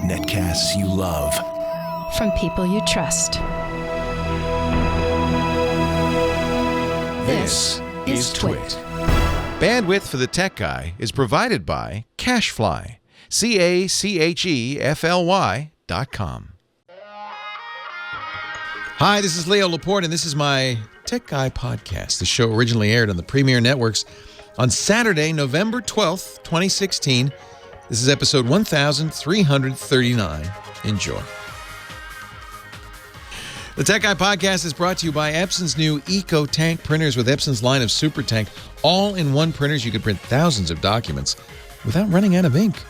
Netcasts you love. From people you trust. This is Twit. Bandwidth for the Tech Guy is provided by CacheFly. CacheFly.com. Hi, this is Leo Laporte, and this is my Tech Guy podcast. The show originally aired on the Premier Networks on Saturday, November 12th, 2016. This is episode 1339. Enjoy. The Tech Guy podcast is brought to you by Epson's new Eco Tank printers with Epson's line of Super Tank. All-in-one printers, you can print thousands of documents without running out of ink.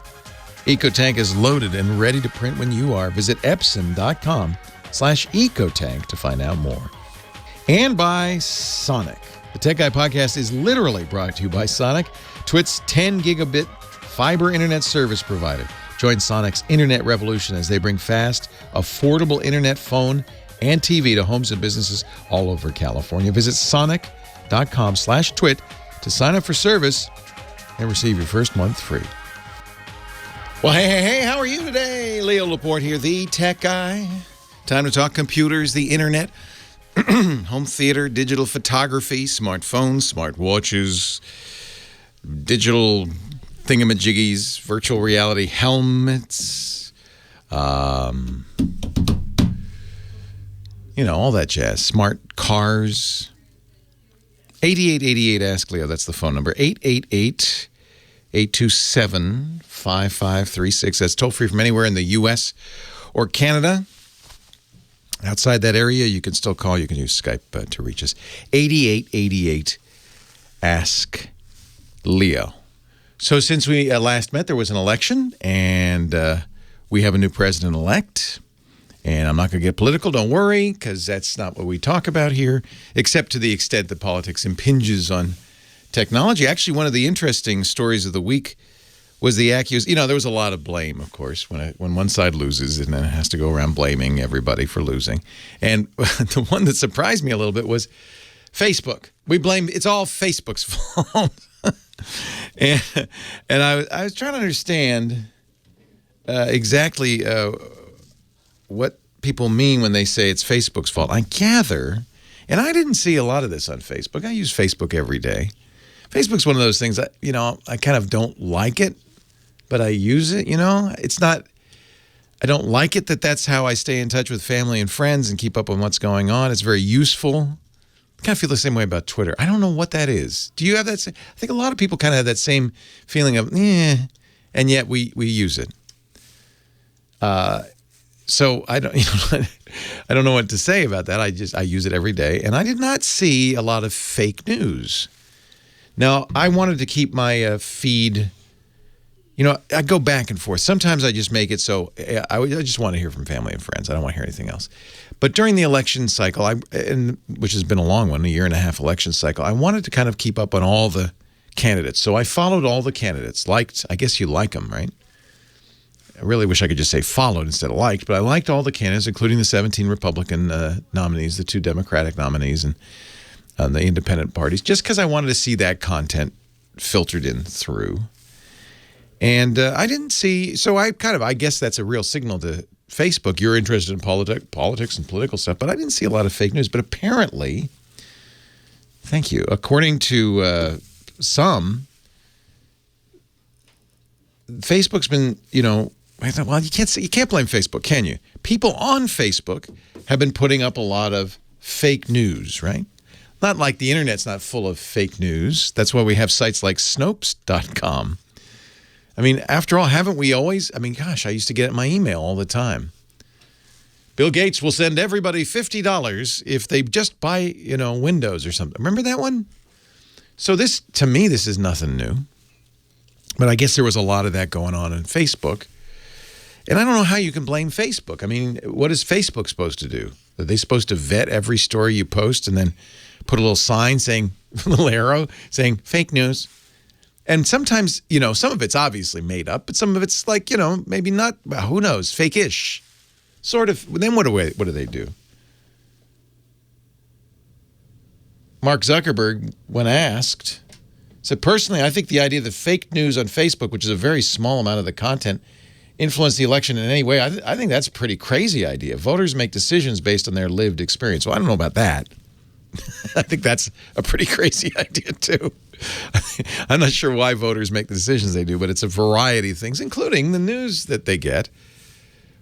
Eco Tank is loaded and ready to print when you are. Visit Epson.com/EcoTank to find out more. And by Sonic. The Tech Guy podcast is literally brought to you by Sonic, Twit's 10 gigabit fiber internet service provider. Join Sonic's internet revolution as they bring fast, affordable internet, phone, and TV to homes and businesses all over California. Visit sonic.com/twit to sign up for service and receive your first month free. Well, hey, how are you today? Leo Laporte here, the Tech Guy. Time to talk computers, the internet, home theater, digital photography, smartphones, smartwatches, digital thingamajiggies, virtual reality helmets, all that jazz. Smart cars. 8888 Ask Leo, that's the phone number. 888-827-5536. That's toll free from anywhere in the U.S. or Canada. Outside that area, you can still call. You can use Skype to reach us. 8888 Ask Leo. So since we last met, there was an election, and we have a new president-elect. And I'm not going to get political, don't worry, because that's not what we talk about here, except to the extent that politics impinges on technology. Actually, one of the interesting stories of the week was the accusation. There was a lot of blame, of course, when one side loses, and then it has to go around blaming everybody for losing. And the one that surprised me a little bit was Facebook. It's all Facebook's fault. and I was trying to understand exactly what people mean when they say it's Facebook's fault. I gather, and I didn't see a lot of this on Facebook. I use Facebook every day. Facebook's one of those things that, I kind of don't like it, but I use it, It's not, I don't like it that's how I stay in touch with family and friends and keep up on what's going on. It's very useful. I kind of feel the same way about Twitter. I don't know what that is. Do you have that? I think a lot of people kind of have that same feeling of, and yet we use it. So I don't, I don't know what to say about that. I use it every day, and I did not see a lot of fake news. Now, I wanted to keep my feed, I go back and forth. Sometimes I just make it so I just want to hear from family and friends. I don't want to hear anything else. But during the election cycle, which has been a long one, a 1.5-year election cycle, I wanted to kind of keep up on all the candidates. So I followed all the candidates. I guess you like them, right? I really wish I could just say followed instead of liked, but I liked all the candidates, including the 17 Republican nominees, the 2 Democratic nominees, and the independent parties, just because I wanted to see that content filtered in through. And I didn't see, so I guess that's a real signal to Facebook. You're interested in politics and political stuff, but I didn't see a lot of fake news. But apparently, thank you, according to some, Facebook's been, I thought, well, you can't blame Facebook, can you? People on Facebook have been putting up a lot of fake news, right? Not like the internet's not full of fake news. That's why we have sites like Snopes.com. I mean, after all, haven't we always? I mean, gosh, I used to get it in my email all the time. Bill Gates will send everybody $50 if they just buy, Windows or something. Remember that one? So to me, this is nothing new. But I guess there was a lot of that going on Facebook. And I don't know how you can blame Facebook. I mean, what is Facebook supposed to do? Are they supposed to vet every story you post and then put a little sign saying, a little arrow saying fake news? And sometimes, some of it's obviously made up, but some of it's like, maybe not, well, who knows, fake-ish. Sort of. Then what do they do? Mark Zuckerberg, when asked, So personally, I think the idea that fake news on Facebook, which is a very small amount of the content, influence the election in any way, I think that's a pretty crazy idea. Voters make decisions based on their lived experience. Well, I don't know about that. I think that's a pretty crazy idea, too. I'm not sure why voters make the decisions they do, but it's a variety of things, including the news that they get.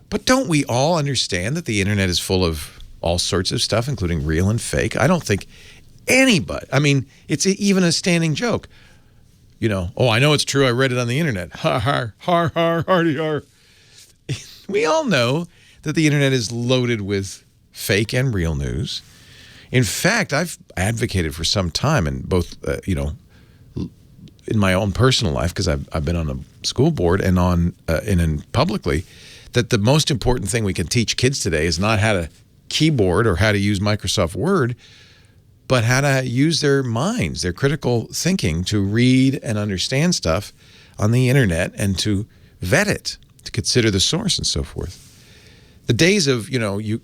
But don't we all understand that the internet is full of all sorts of stuff, including real and fake? I don't think anybody, I mean, it's even a standing joke. You know, oh, I know it's true. I read it on the internet. Har, har, har, har, hardy, har. We all know that the internet is loaded with fake and real news. In fact, I've advocated for some time, and both, in my own personal life, because I've been on a school board and and publicly, that the most important thing we can teach kids today is not how to keyboard or how to use Microsoft Word, but how to use their minds, their critical thinking to read and understand stuff on the internet and to vet it, to consider the source and so forth. The days of, you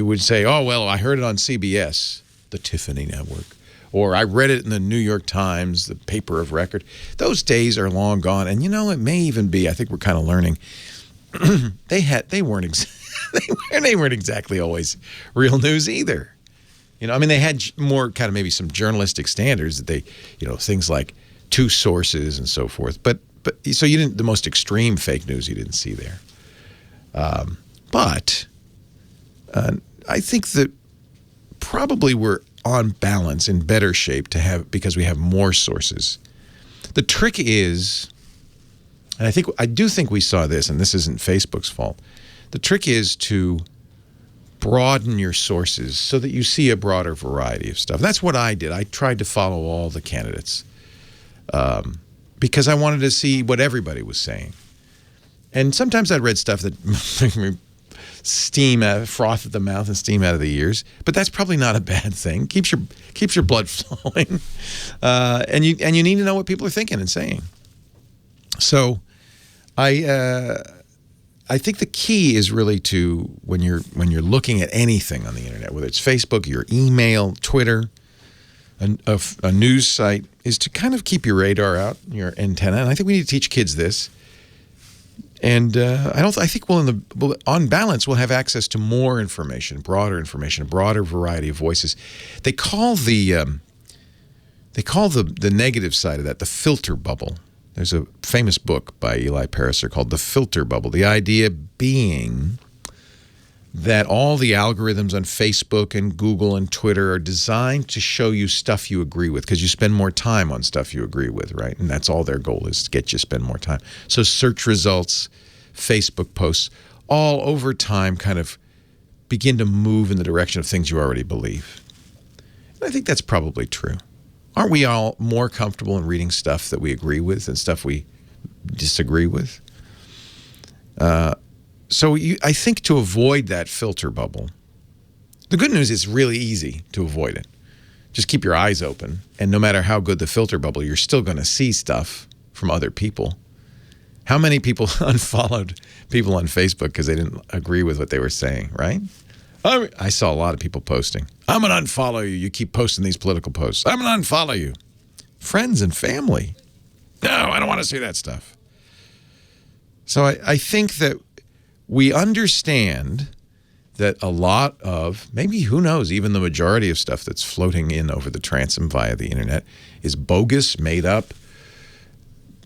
would say, oh, well, I heard it on CBS, the Tiffany Network, or I read it in the New York Times, the paper of record. Those days are long gone. And, it may even be, I think we're kind of learning, they weren't exactly always real news either. They had more kind of maybe some journalistic standards that they, things like two sources and so forth. But so you didn't, the most extreme fake news you didn't see there. But I think that probably we're on balance in better shape because we have more sources. The trick is, and I do think we saw this, and this isn't Facebook's fault. The trick is to broaden your sources so that you see a broader variety of stuff. That's what I did. I tried to follow all the candidates because I wanted to see what everybody was saying. And sometimes I read stuff that made me froth at the mouth and steam out of the ears. But that's probably not a bad thing. Keeps your blood flowing, and you need to know what people are thinking and saying. So, I think the key is really to when you're looking at anything on the internet, whether it's Facebook, your email, Twitter, a news site, is to kind of keep your radar out, your antenna. And I think we need to teach kids this. And I think on balance, we'll have access to more information, a broader variety of voices. They call the negative side of that the filter bubble. There's a famous book by Eli Pariser called The Filter Bubble. The idea being that all the algorithms on Facebook and Google and Twitter are designed to show you stuff you agree with because you spend more time on stuff you agree with, right? And that's all their goal is, to get you to spend more time. So search results, Facebook posts, all over time kind of begin to move in the direction of things you already believe. And I think that's probably true. Aren't we all more comfortable in reading stuff that we agree with than stuff we disagree with? So I think to avoid that filter bubble, the good news is it's really easy to avoid it. Just keep your eyes open, and no matter how good the filter bubble, you're still going to see stuff from other people. How many people unfollowed people on Facebook because they didn't agree with what they were saying, right? I saw a lot of people posting, I'm going to unfollow you. You keep posting these political posts. I'm going to unfollow you. Friends and family. No, I don't want to see that stuff. So I think that we understand that a lot of, maybe, who knows, even the majority of stuff that's floating in over the transom via the internet is bogus, made up,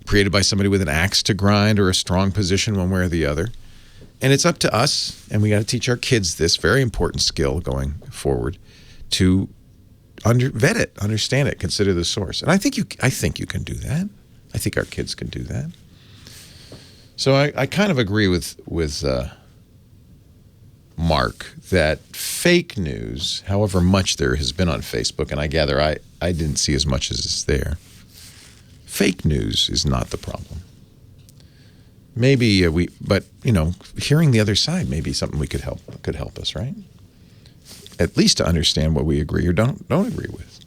created by somebody with an axe to grind or a strong position one way or the other. And it's up to us, and we got to teach our kids this very important skill going forward, to vet it, understand it, consider the source. And I think you can do that. I think our kids can do that. So I kind of agree with Mark that fake news, however much there has been on Facebook, and I gather I didn't see as much as is there, fake news is not the problem. Maybe but hearing the other side may be something could help us, right? At least to understand what we agree or don't agree with.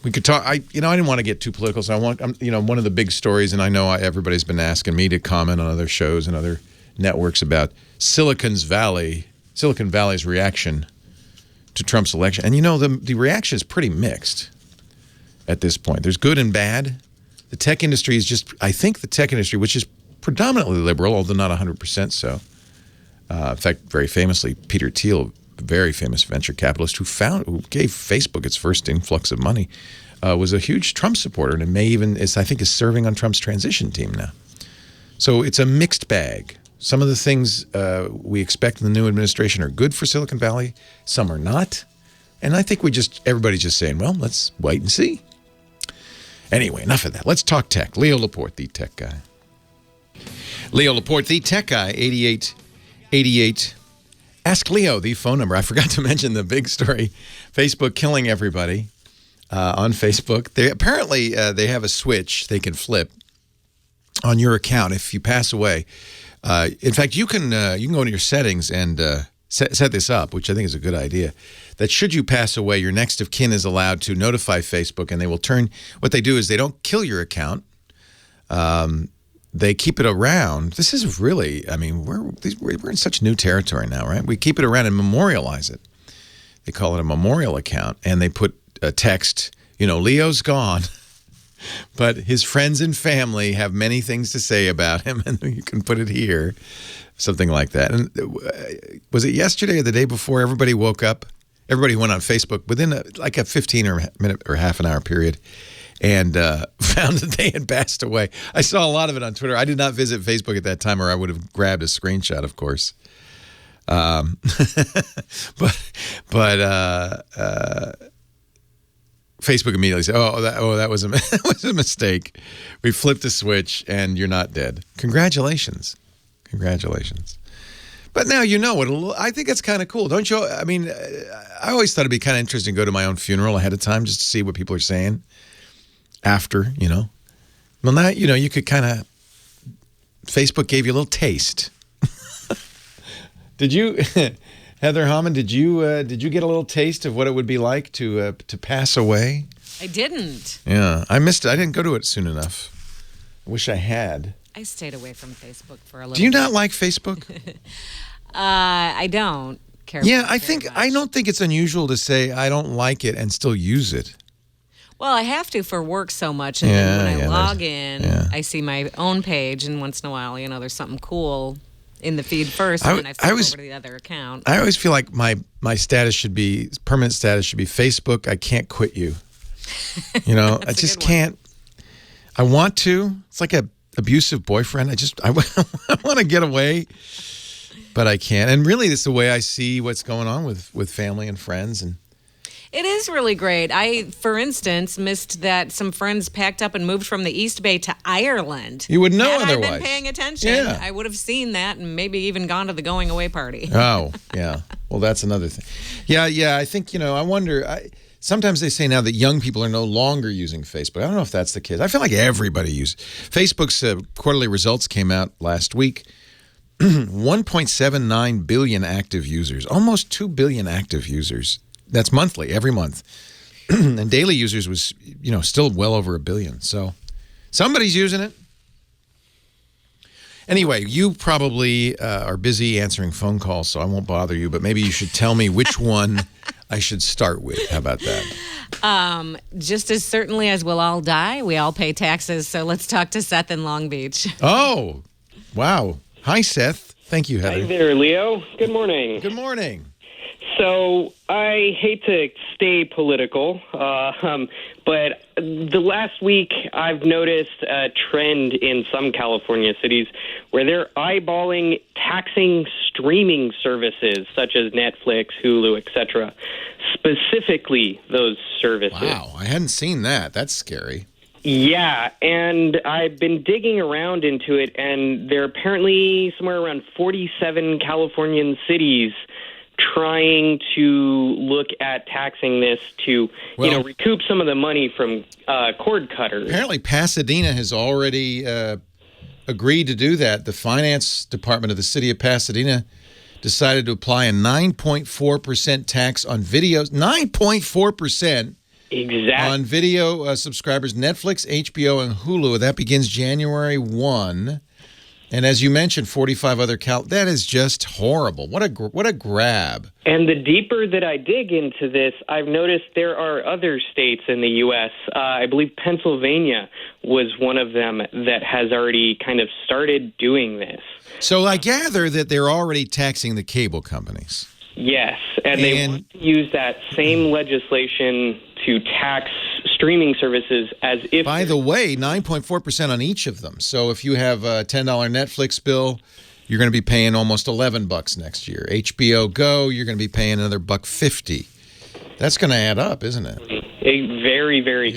We could talk. I didn't want to get too political, so one of the big stories, and I know everybody's been asking me to comment on other shows and other networks about Silicon Valley's reaction to Trump's election. And, the reaction is pretty mixed at this point. There's good and bad. The tech industry is I think the tech industry, which is predominantly liberal, although not 100% so. In fact, very famously, Peter Thiel, a very famous venture capitalist who gave Facebook its first influx of money, was a huge Trump supporter, and is serving on Trump's transition team now. So it's a mixed bag. Some of the things we expect in the new administration are good for Silicon Valley. Some are not. And I think everybody's just saying, well, let's wait and see. Anyway, enough of that. Let's talk tech. Leo Laporte, the tech guy. Leo Laporte, the tech guy, 8888. Ask Leo, the phone number. I forgot to mention the big story. Facebook killing everybody on Facebook. They have a switch they can flip on your account if you pass away. In fact, you can go into your settings and set this up, which I think is a good idea, that should you pass away, your next of kin is allowed to notify Facebook, and they will what they do is they don't kill your account. They keep it around. This is really, we're in such new territory now, right? We keep it around and memorialize it. They call it a memorial account, and they put a text, Leo's gone. But his friends and family have many things to say about him, and you can put it here, something like that. And was it yesterday or the day before everybody woke up? Everybody went on Facebook within a 15 or minute or half an hour period and found that they had passed away. I saw a lot of it on Twitter. I did not visit Facebook at that time, or I would have grabbed a screenshot, of course. Facebook immediately said, that was that was a mistake. We flipped a switch, and you're not dead. Congratulations. But now I think that's kind of cool. Don't you? I always thought it'd be kind of interesting to go to my own funeral ahead of time just to see what people are saying after, Well, now, you could kind of, Facebook gave you a little taste. Did you... Heather Hammond, did you get a little taste of what it would be like to pass away? I didn't. Yeah, I missed it. I didn't go to it soon enough. I wish I had. I stayed away from Facebook for a little. Do you not like Facebook? I don't care. Yeah, I don't think it's unusual to say I don't like it and still use it. Well, I have to for work so much, and then when I log in, I see my own page, and once in a while, there's something cool in the feed first, and then I flip over to the other account. I always feel like my status permanent status should be Facebook, I can't quit you. I just can't. I want to. It's like a abusive boyfriend. I want to get away, but I can't. And really, it's the way I see what's going on with family and friends. And it is really great. I, for instance, missed that some friends packed up and moved from the East Bay to Ireland. You would know Had otherwise. I'd been paying attention, I would have seen that and maybe even gone to the going away party. Oh, yeah. Well, that's another thing. Yeah. I think, I wonder. Sometimes they say now that young people are no longer using Facebook. I don't know if that's the case. I feel like everybody uses Facebook's quarterly results came out last week. 1.79 billion active users, almost 2 billion active users. That's monthly, every month. And daily users was, still well over 1 billion. So somebody's using it. Anyway, you probably are busy answering phone calls, so I won't bother you. But maybe you should tell me which one I should start with. How about that? Just as certainly as we'll all die, we all pay taxes. So let's talk to Seth in Long Beach. Oh, wow. Hi, Seth. Thank you, Heather. Hi there, Leo. Good morning. Good morning. So I hate to stay political, but the last week I've noticed a trend in some California cities where they're eyeballing taxing streaming services such as Netflix, Hulu, etc. Specifically those services. Wow, I hadn't seen that. That's scary. Yeah, and I've been digging around into it, and there are apparently somewhere around 47 Californian cities trying to look at taxing this to, recoup some of the money from cord cutters. Apparently, Pasadena has already agreed to do that. The finance department of the city of Pasadena decided to apply a 9.4% tax on videos. 9.4%. Exactly. On video subscribers, Netflix, HBO, and Hulu. That begins January 1. And as you mentioned, 45 other that is just horrible. What a grab. And the deeper that I dig into this, I've noticed there are other states in the U.S. I believe Pennsylvania was one of them that has already kind of started doing this. So I gather that they're already taxing the cable companies. Yes, and they want to use that same legislation to tax streaming services as if... By the way, 9.4% on each of them. So if you have a $10 Netflix bill, you're going to be paying almost $11 next year. HBO Go, you're going to be paying another $1.50. That's going to add up, isn't it? Very, very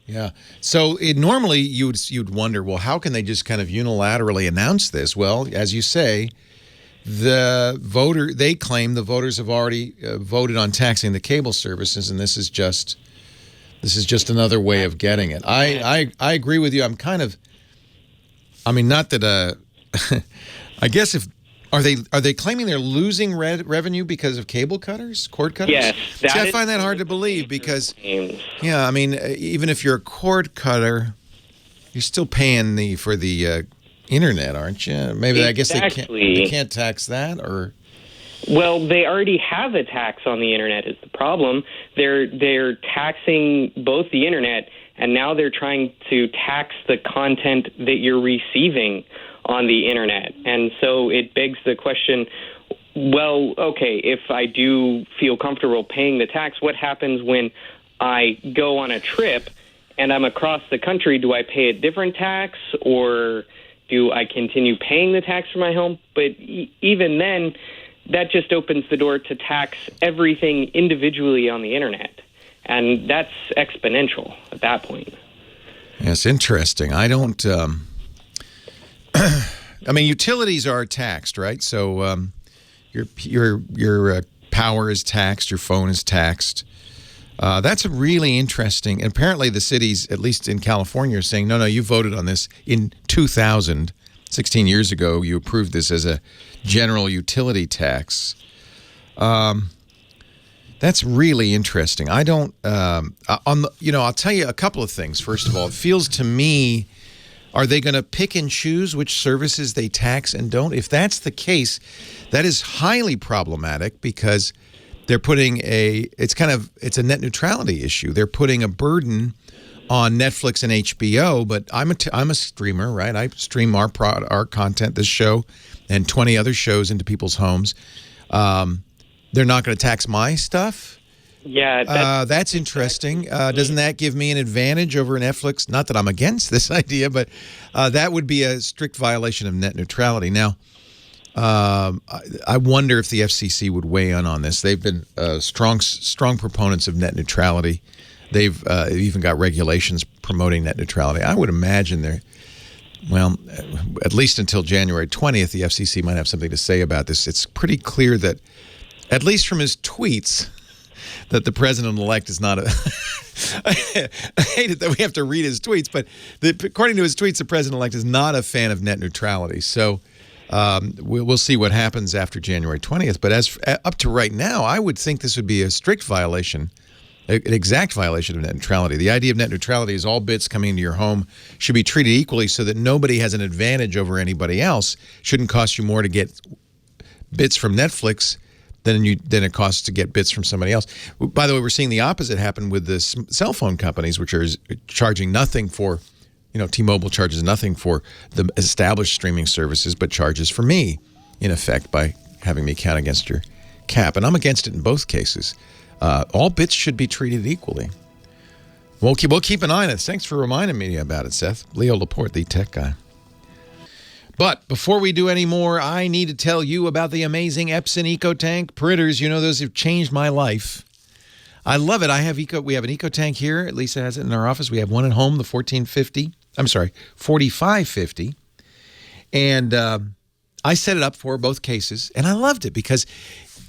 Yeah. So normally you'd wonder, well, how can they just kind of unilaterally announce this? Well, as you say, they claim the voters have already voted on taxing the cable services, and this is just another way of getting it. I agree with you. Not that I guess are they claiming they're losing revenue because of cable cutters, cord cutters? Yes. I find that hard to believe because even if you're a cord cutter, you're still paying for the internet, aren't you? Maybe I guess they can't tax that, or... Well, they already have a tax on the internet is the problem. They're taxing both the internet, and now they're trying to tax the content that you're receiving on the internet. And so it begs the question, well, okay, if I do feel comfortable paying the tax, what happens when I go on a trip and I'm across the country? Do I pay a different tax, or do I continue paying the tax for my home? But even then, that just opens the door to tax everything individually on the internet. And that's exponential at that point. Yes, interesting. I don't... I mean, utilities are taxed, right? So your power is taxed, your phone is taxed. That's a really interesting... And apparently the cities, at least in California, are saying, no, you voted on this in 2000. 16 years ago, you approved this as a general utility tax. That's really interesting. I don't... I'll tell you a couple of things. First of all, it feels to me... Are they going to pick and choose which services they tax and don't? If that's the case, that is highly problematic because they're putting it's a net neutrality issue. They're putting a burden on Netflix and HBO, but I'm a streamer, right? I stream our content, this show, and 20 other shows into people's homes. They're not going to tax my stuff? Yeah, that's interesting. Doesn't that give me an advantage over Netflix? Not that I'm against this idea, but that would be a strict violation of net neutrality. Now, I wonder if the FCC would weigh in on this. They've been strong proponents of net neutrality. They've even got regulations promoting net neutrality. I would imagine at least until January 20th, the FCC might have something to say about this. It's pretty clear that, at least from his tweets, that the president-elect is not a... I hate it that we have to read his tweets, but according to his tweets, the president-elect is not a fan of net neutrality. So we'll see what happens after January 20th. But up to right now, I would think this would be a strict violation, an exact violation of net neutrality. The idea of net neutrality is all bits coming into your home should be treated equally so that nobody has an advantage over anybody else. Shouldn't cost you more to get bits from Netflix than it costs to get bits from somebody else. By the way, we're seeing the opposite happen with the cell phone companies, which are charging nothing for, T-Mobile charges nothing for the established streaming services, but charges for me, in effect, by having me count against your cap. And I'm against it in both cases. All bits should be treated equally. We'll keep an eye on it. Thanks for reminding me about it, Seth. Leo Laporte, the tech guy. But before we do any more, I need to tell you about the amazing Epson EcoTank printers. Those have changed my life. I love it. We have an EcoTank here. Lisa has it in our office. We have one at home, the 4550. And I set it up for both cases, and I loved it because,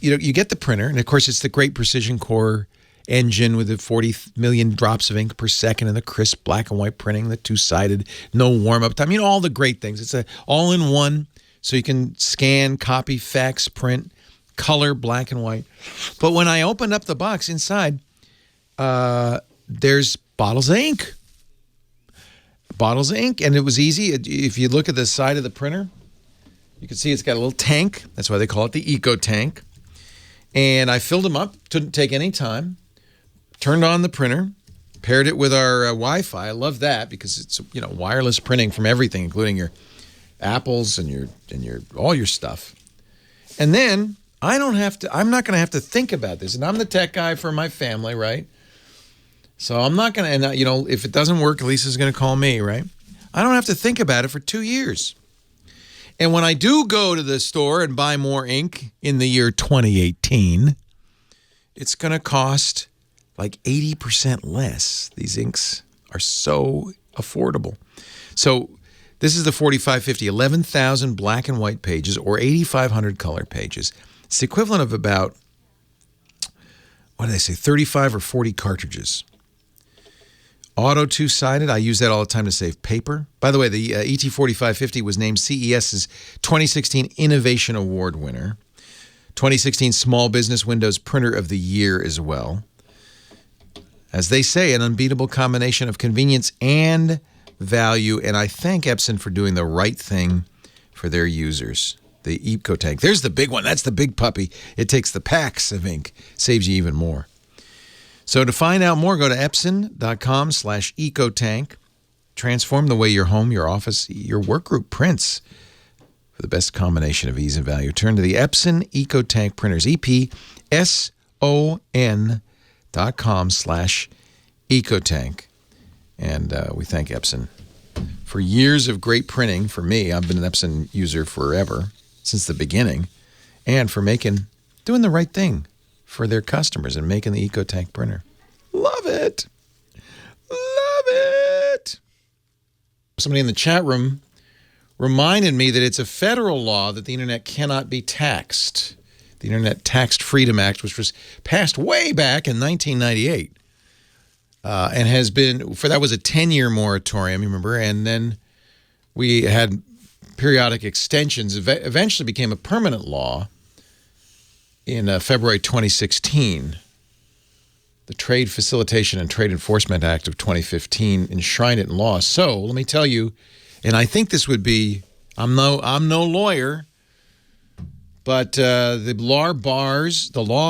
you get the printer, and of course it's the great precision core engine with the 40 million drops of ink per second and the crisp black and white printing, the two-sided, no warm-up time, all the great things. It's all-in-one, so you can scan, copy, fax, print, color, black and white. But when I opened up the box inside, there's bottles of ink. bottles of ink, and it was easy. If you look at the side of the printer, you can see it's got a little tank. That's why they call it the Eco Tank. And I filled them up. Didn't take any time. Turned on the printer. Paired it with our Wi-Fi. I love that because it's wireless printing from everything, including your apples and your all your stuff. And then I'm not going to have to think about this. And I'm the tech guy for my family, right? So I'm not going to, and if it doesn't work, Lisa's going to call me, right? I don't have to think about it for 2 years. And when I do go to the store and buy more ink in the year 2018, it's going to cost like 80% less. These inks are so affordable. So this is the 4550, 11,000 black and white pages or 8,500 color pages. It's the equivalent of about, 35 or 40 cartridges. Auto two-sided, I use that all the time to save paper. By the way, the ET4550 was named CES's 2016 Innovation Award winner. 2016 Small Business Windows Printer of the Year as well. As they say, an unbeatable combination of convenience and value, and I thank Epson for doing the right thing for their users. The Eco Tank. There's the big one. That's the big puppy. It takes the packs of ink. Saves you even more. So to find out more, go to epson.com/ecotank. Transform the way your home, your office, your work group prints for the best combination of ease and value. Turn to the Epson EcoTank printers, EPSON.com/ecotank. And we thank Epson for years of great printing for me. I've been an Epson user forever, since the beginning, and for doing the right thing for their customers and making the EcoTank printer. Love it. Love it. Somebody in the chat room reminded me that it's a federal law that the internet cannot be taxed. The Internet Tax Freedom Act, which was passed way back in 1998. And has been, that was a 10-year moratorium, you remember, and then we had periodic extensions. Eventually became a permanent law in February 2016. The Trade Facilitation and Trade Enforcement Act of 2015 enshrined it in law. So let me tell you, and I think this would be, I'm no lawyer, but the law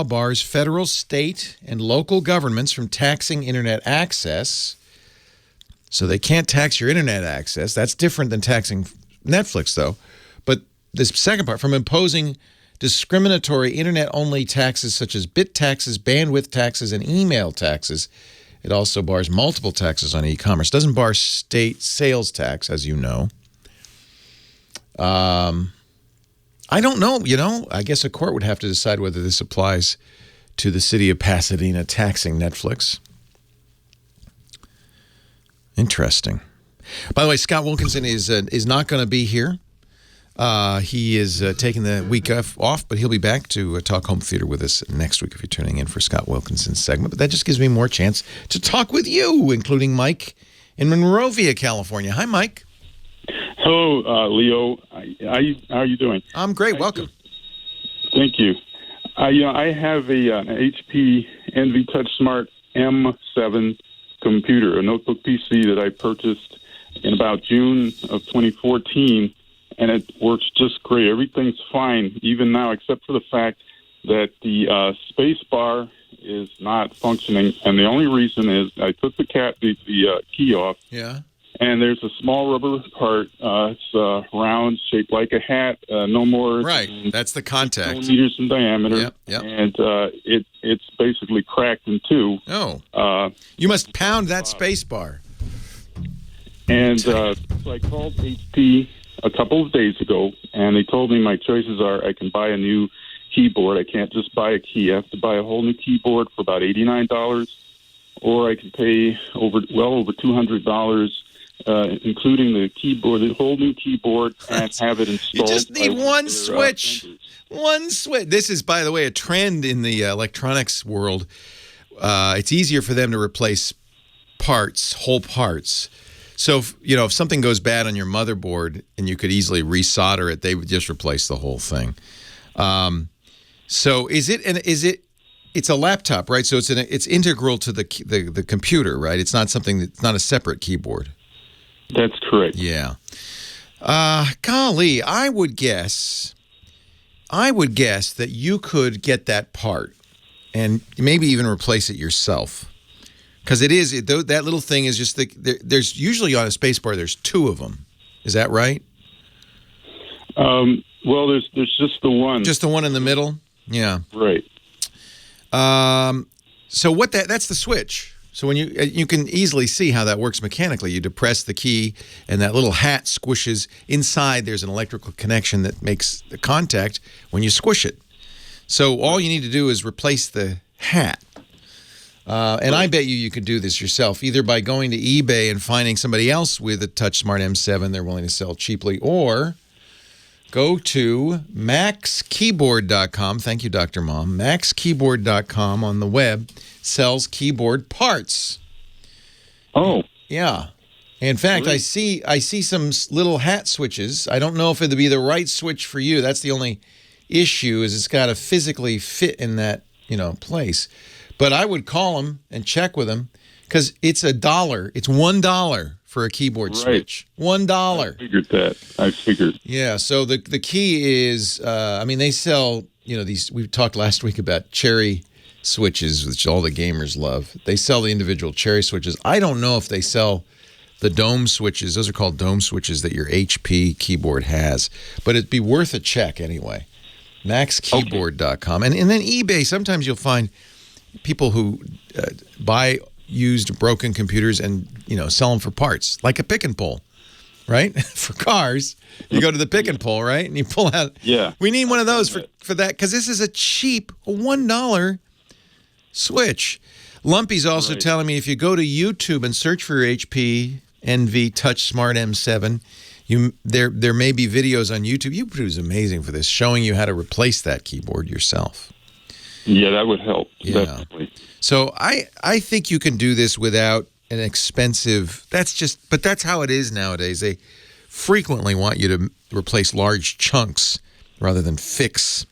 bars federal, state, and local governments from taxing internet access. So they can't tax your internet access. That's different than taxing Netflix, though. But this second part, from imposing discriminatory internet-only taxes such as bit taxes, bandwidth taxes, and email taxes. It also bars multiple taxes on e-commerce. Doesn't bar state sales tax, as you know. I don't know, I guess a court would have to decide whether this applies to the city of Pasadena taxing Netflix. Interesting. By the way, Scott Wilkinson is not going to be here. He is taking the week off, but he'll be back to talk home theater with us next week if you're tuning in for Scott Wilkinson's segment. But that just gives me more chance to talk with you, including Mike in Monrovia, California. Hi, Mike. Hello, Leo. How are you doing? I'm great. Welcome. Thank you. I have an HP Envy TouchSmart M7 computer, a notebook PC that I purchased in about June of 2014, and it works just great. Everything's fine, even now, except for the fact that the space bar is not functioning, and the only reason is I took the key off. Yeah. And there's a small rubber part. It's round, shaped like a hat, no more. Right, that's the contact. Millimeters in diameter. Yep. And it's basically cracked in two. Oh. You must pound that space bar. And so I called HP a couple of days ago, and they told me my choices are I can buy a new keyboard. I can't just buy a key. I have to buy a whole new keyboard for about $89, or I can pay well over $200. Including the keyboard, the whole new keyboard, and have it installed. You just need one switch. One switch. This is, by the way, a trend in the electronics world. It's easier for them to replace whole parts. So, if something goes bad on your motherboard and you could easily resolder it, they would just replace the whole thing. So, it's a laptop, right? So it's integral to the computer, right? It's not a separate keyboard. That's correct. Yeah. Golly, I would guess that you could get that part and maybe even replace it yourself. Because that little thing is just there's usually on a space bar there's two of them. Is that right? Well, there's just the one. Just the one in the middle? Yeah. Right. So that's the switch. So when you can easily see how that works mechanically. You depress the key, and that little hat squishes. Inside, there's an electrical connection that makes the contact when you squish it. So all you need to do is replace the hat. And I bet you could do this yourself, either by going to eBay and finding somebody else with a TouchSmart M7 they're willing to sell cheaply, or go to maxkeyboard.com. Thank you, Dr. Mom. Maxkeyboard.com on the web sells keyboard parts. Oh. Yeah. In fact, really? I see some little hat switches. I don't know if it'd be the right switch for you. That's the only issue, is it's got to physically fit in that, place. But I would call them and check with them, because it's $1. It's $1 for a keyboard switch. $1. I figured. Yeah. So the key is, they sell, these. We talked last week about cherry switches, which all the gamers love. They sell the individual cherry switches. I don't know if they sell the dome switches. Those are called dome switches that your HP keyboard has. But it'd be worth a check anyway. Maxkeyboard.com. And then eBay, sometimes you'll find people who buy used broken computers and sell them for parts, like a pick and pull, right? For cars, you go to the pick and pull, right? And you pull out. Yeah. We need one of those for that, because this is a cheap $1 switch. Lumpy's also telling me if you go to YouTube and search for your HP NV TouchSmart M7, there may be videos on YouTube. YouTube is amazing for this, showing you how to replace that keyboard yourself. Yeah, that would help. Yeah. Definitely. So I think you can do this without an expensive. But that's how it is nowadays. They frequently want you to replace large chunks rather than fix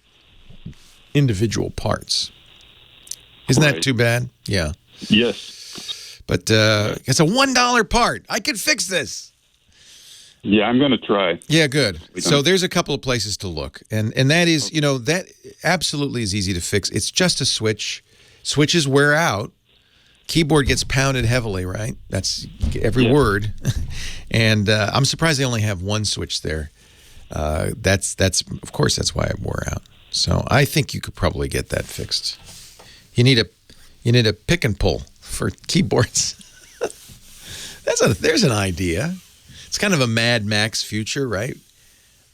individual parts. Isn't that too bad? Yeah. Yes. But it's a $1 part. I could fix this. Yeah, I'm going to try. Yeah, good. So there's a couple of places to look. And that is, that absolutely is easy to fix. It's just a switch. Switches wear out. Keyboard gets pounded heavily, right? That's every word. And I'm surprised they only have one switch there. That's of course, that's why it wore out. So I think you could probably get that fixed. You need a pick and pull for keyboards. There's an idea. It's kind of a Mad Max future, right?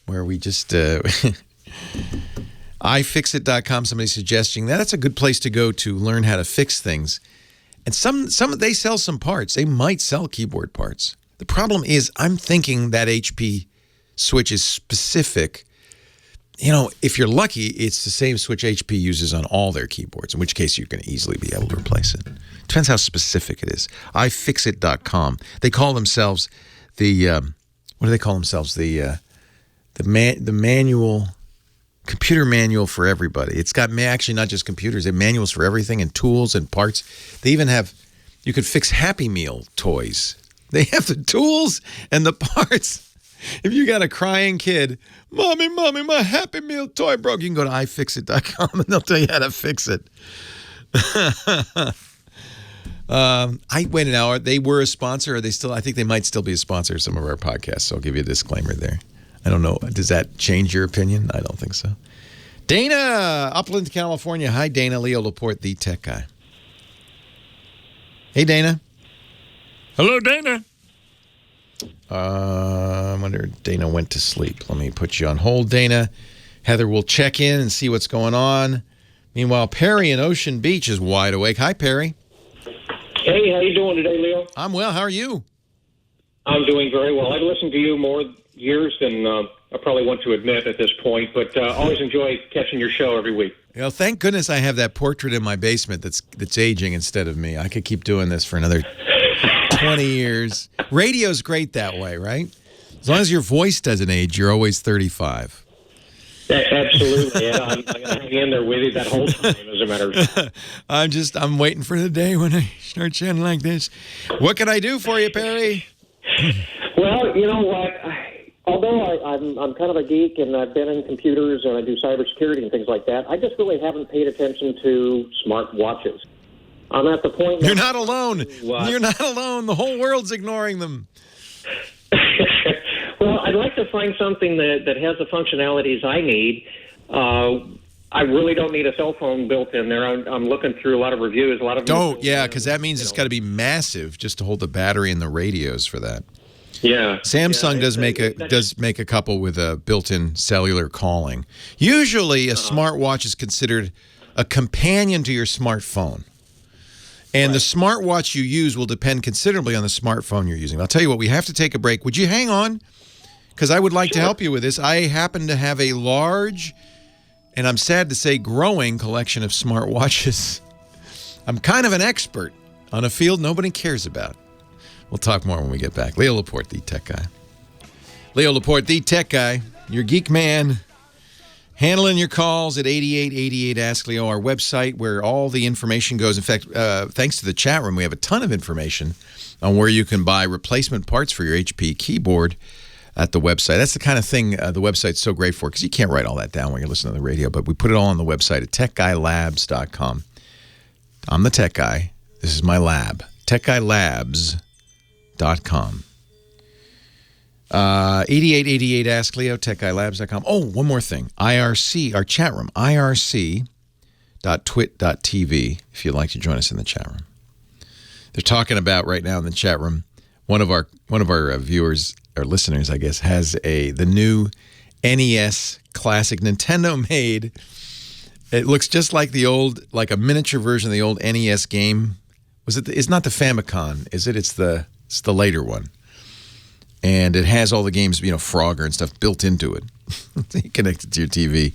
Where we just iFixit.com, somebody's suggesting that's a good place to go to learn how to fix things. And some they sell some parts. They might sell keyboard parts. The problem is I'm thinking that HP switch is specific. If you're lucky, it's the same switch HP uses on all their keyboards, in which case you're going to easily be able to replace it. Depends how specific it is. iFixit.com. They call themselves what do they call themselves? The manual, computer manual for everybody. It's got actually not just computers, they have manuals for everything and tools and parts. They even have, you could fix Happy Meal toys. They have the tools and the parts. If you got a crying kid, Mommy, my Happy Meal toy broke, you can go to iFixit.com and they'll tell you how to fix it. Wait an hour. They were a sponsor. Are they still? I think they might still be a sponsor of some of our podcasts. So I'll give you a disclaimer there. I don't know. Does that change your opinion? I don't think so. Dana, Upland, California. Hi, Dana. Leo Laporte, the tech guy. Hey, Dana. Hello, Dana. I wonder if Dana went to sleep. Let me put you on hold, Dana. Heather will check in and see what's going on. Meanwhile, Perry in Ocean Beach is wide awake. Hi, Perry. Hey, how you doing today, Leo? I'm well. How are you? I'm doing very well. I've listened to you more years than I probably want to admit at this point, but always enjoy catching your show every week. Thank goodness I have that portrait in my basement that's aging instead of me. I could keep doing this for another 20 years. Radio's great that way, right? As long as your voice doesn't age, you're always 35. Absolutely. Yeah, I'm going to hang in there with you that whole time, as a matter of fact. I'm waiting for the day when I start chatting like this. What can I do for you, Perry? Well, you know what? Although I'm kind of a geek and I've been in computers and I do cybersecurity and things like that, I just really haven't paid attention to smart watches. I'm at the point now. You're not alone. You're not alone. The whole world's ignoring them. Well, I'd like to find something that has the functionalities I need. I really don't need a cell phone built in there. I'm looking through a lot of reviews. A lot of because that means it's got to be massive just to hold the battery and the radios for that. Yeah, Samsung does make a couple with a built-in cellular calling. Usually, a smartwatch is considered a companion to your smartphone. And the smartwatch you use will depend considerably on the smartphone you're using. I'll tell you what, we have to take a break. Would you hang on? Because I would like to help you with this. I happen to have a large, and I'm sad to say, growing collection of smartwatches. I'm kind of an expert on a field nobody cares about. We'll talk more when we get back. Leo Laporte, the tech guy. Leo Laporte, the tech guy. Your geek man. Handling your calls at 8888 Ask Leo, our website where all the information goes. In fact, thanks to the chat room, we have a ton of information on where you can buy replacement parts for your HP keyboard at the website. That's the kind of thing the website's so great for, because you can't write all that down when you're listening to the radio, but we put it all on the website at techguylabs.com. I'm the tech guy. This is my lab. techguylabs.com. 8888 Ask Leo, techguylabs.com. Oh, one more thing. IRC, our chat room, irc.twit.tv, if you'd like to join us in the chat room. They're talking about right now in the chat room, one of our viewers or listeners, I guess, has the new NES Classic Nintendo made. It looks just like a miniature version of the old NES game. It's not the Famicom, is it? It's the later one. And it has all the games, Frogger and stuff built into it. Connected to your TV.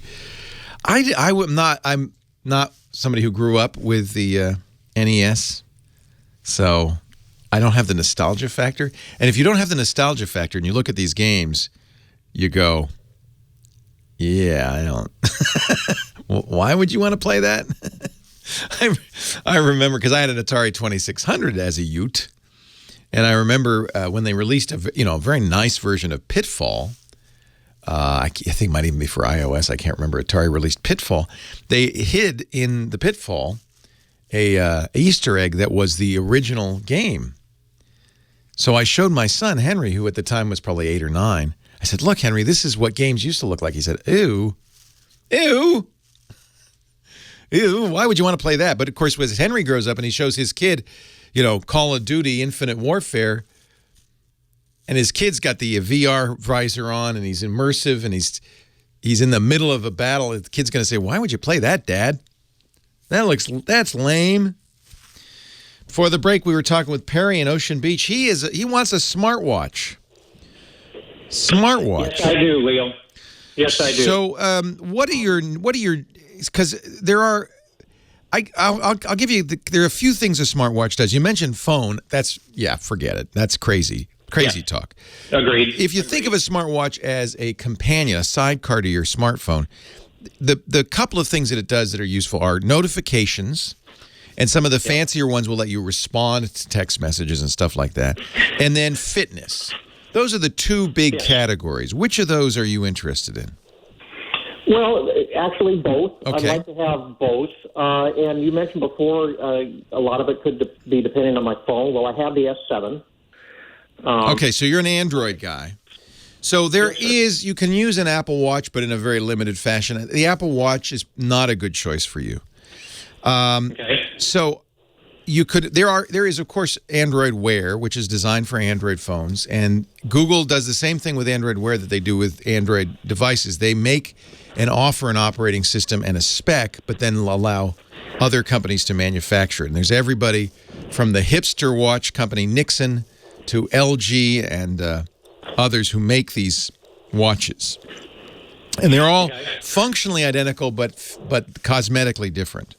I'm not somebody who grew up with the NES, so I don't have the nostalgia factor. And if you don't have the nostalgia factor and you look at these games, you go, yeah, I don't. Why would you want to play that? I remember, because I had an Atari 2600 as a Ute. And I remember when they released a very nice version of Pitfall. I think it might even be for iOS. I can't remember. Atari released Pitfall. They hid in the Pitfall a Easter egg that was the original game. So I showed my son, Henry, who at the time was probably 8 or 9. I said, look, Henry, this is what games used to look like. He said, ew, ew, ew, why would you want to play that? But, of course, as Henry grows up and he shows his kid, Call of Duty, Infinite Warfare, and his kid's got the VR visor on, and he's immersive, and he's in the middle of a battle. The kid's going to say, why would you play that, Dad? That's lame. Before the break, we were talking with Perry in Ocean Beach. He wants a smartwatch. Yes, I do, Leo. Yes, I do. So, what are your? Because there are. I'll give you. There are a few things a smartwatch does. You mentioned phone. Forget it. That's crazy talk. Agreed. If you think of a smartwatch as a companion, a sidecar to your smartphone, the couple of things that it does that are useful are notifications, and some of the fancier ones will let you respond to text messages and stuff like that, and then fitness. Those are the two big categories. Which of those are you interested in? Well, actually, both. Okay. I'd like to have both. And you mentioned before a lot of it could be depending on my phone. Well, I have the S7. Okay, so you're an Android guy. So you can use an Apple Watch, but in a very limited fashion. The Apple Watch is not a good choice for you. Okay. So there is, of course, Android Wear, which is designed for Android phones, and Google does the same thing with Android Wear that they do with Android devices. They make and offer an operating system and a spec, but then allow other companies to manufacture it. And there's everybody from the hipster watch company Nixon to LG and others who make these watches. And they're all functionally identical, but cosmetically different.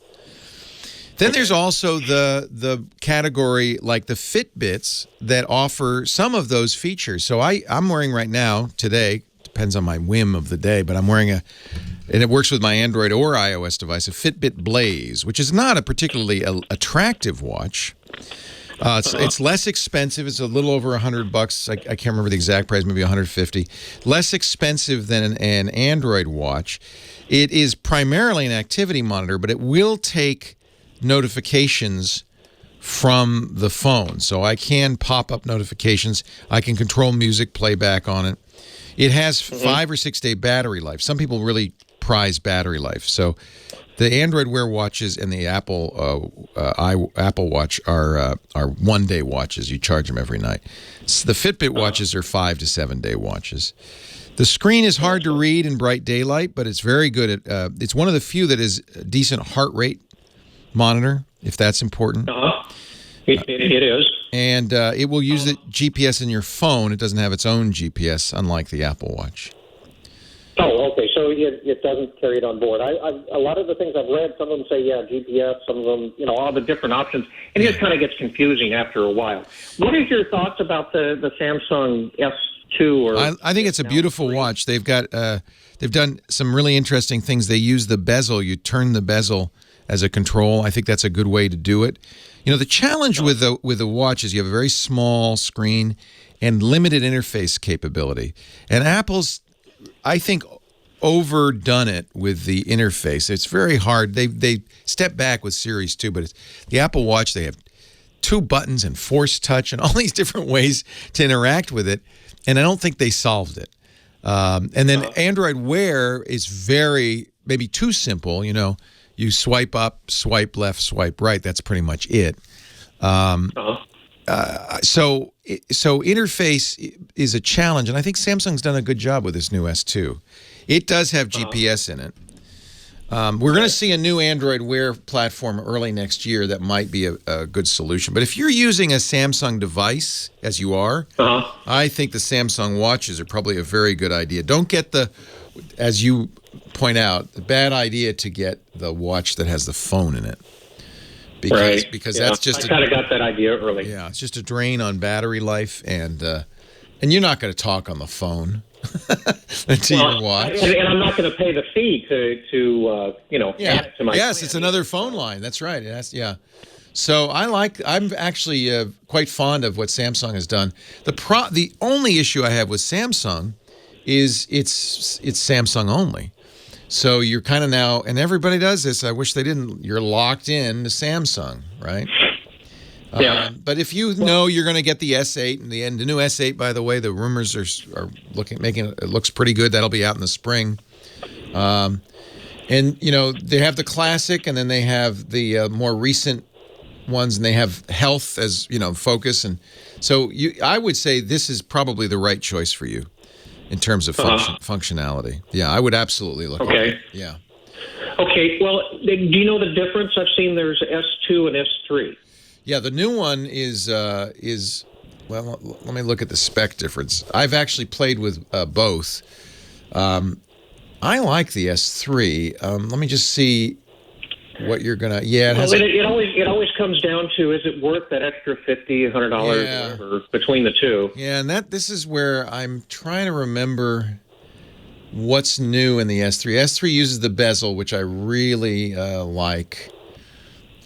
Then there's also the category like the Fitbits that offer some of those features. So I'm wearing right now, today, depends on my whim of the day, but I'm wearing and it works with my Android or iOS device, a Fitbit Blaze, which is not a particularly attractive watch. It's less expensive. It's a little over $100. I can't remember the exact price. Maybe 150. Less expensive than an Android watch. It is primarily an activity monitor, but it will take notifications from the phone. So I can pop up notifications. I can control music playback on it. It has 5 or 6 day battery life. Some people really prize battery life. So the Android Wear watches and the Apple Watch are 1 day watches. You charge them every night. So the Fitbit watches are 5 to 7 day watches. The screen is hard to read in bright daylight, but it's very good at. It's one of the few that is a decent heart rate monitor, if that's important. It is. And it will use the GPS in your phone. It doesn't have its own GPS, unlike the Apple Watch. Oh, okay. So it doesn't carry it on board. A lot of the things I've read, some of them say, GPS, some of them, all the different options. And it just kind of gets confusing after a while. What is your thoughts about the Samsung S2? Or I think it's a beautiful watch. They've got they've done some really interesting things. They use the bezel. You turn the bezel as a control. I think that's a good way to do it. The challenge with the watch is you have a very small screen and limited interface capability. And Apple's, I think, overdone it with the interface. It's very hard. They step back with Series 2, but the Apple Watch, they have 2 buttons and Force Touch and all these different ways to interact with it. And I don't think they solved it. And then Android Wear is maybe too simple. You swipe up, swipe left, swipe right. That's pretty much it. So interface is a challenge, and I think Samsung's done a good job with this new S2. It does have GPS in it. We're going to see a new Android Wear platform early next year that might be a good solution. But if you're using a Samsung device, as you are, I think the Samsung watches are probably a very good idea. Don't get as you point out, the bad idea to get the watch that has the phone in it. Because that's just... I kind of got that idea early. Yeah, it's just a drain on battery life, and you're not going to talk on the phone to your watch. And I'm not going to pay the fee to add it to my plan. It's another phone line. That's right. So I'm actually quite fond of what Samsung has done. The only issue I have with Samsung is it's Samsung only. So you're kind of now, and everybody does this. I wish they didn't. You're locked in to Samsung, right? Yeah. But if you know you're going to get the S8 and the new S8, by the way, the rumors are making it looks pretty good. That'll be out in the spring. And they have the classic, and then they have the more recent ones, and they have health as focus, and so I would say this is probably the right choice for you. In terms of functionality. Yeah, I would absolutely look at it. Yeah. Okay, well, do you know the difference? I've seen there's S2 and S3. Yeah, the new one is well, let me look at the spec difference. I've actually played with both. I like the S3. Let me just see what you're going to... Yeah, it always comes down to, is it worth that extra $50, $100 whatever between the two? Yeah, and this is where I'm trying to remember what's new in the S3. S3 uses the bezel, which I really like.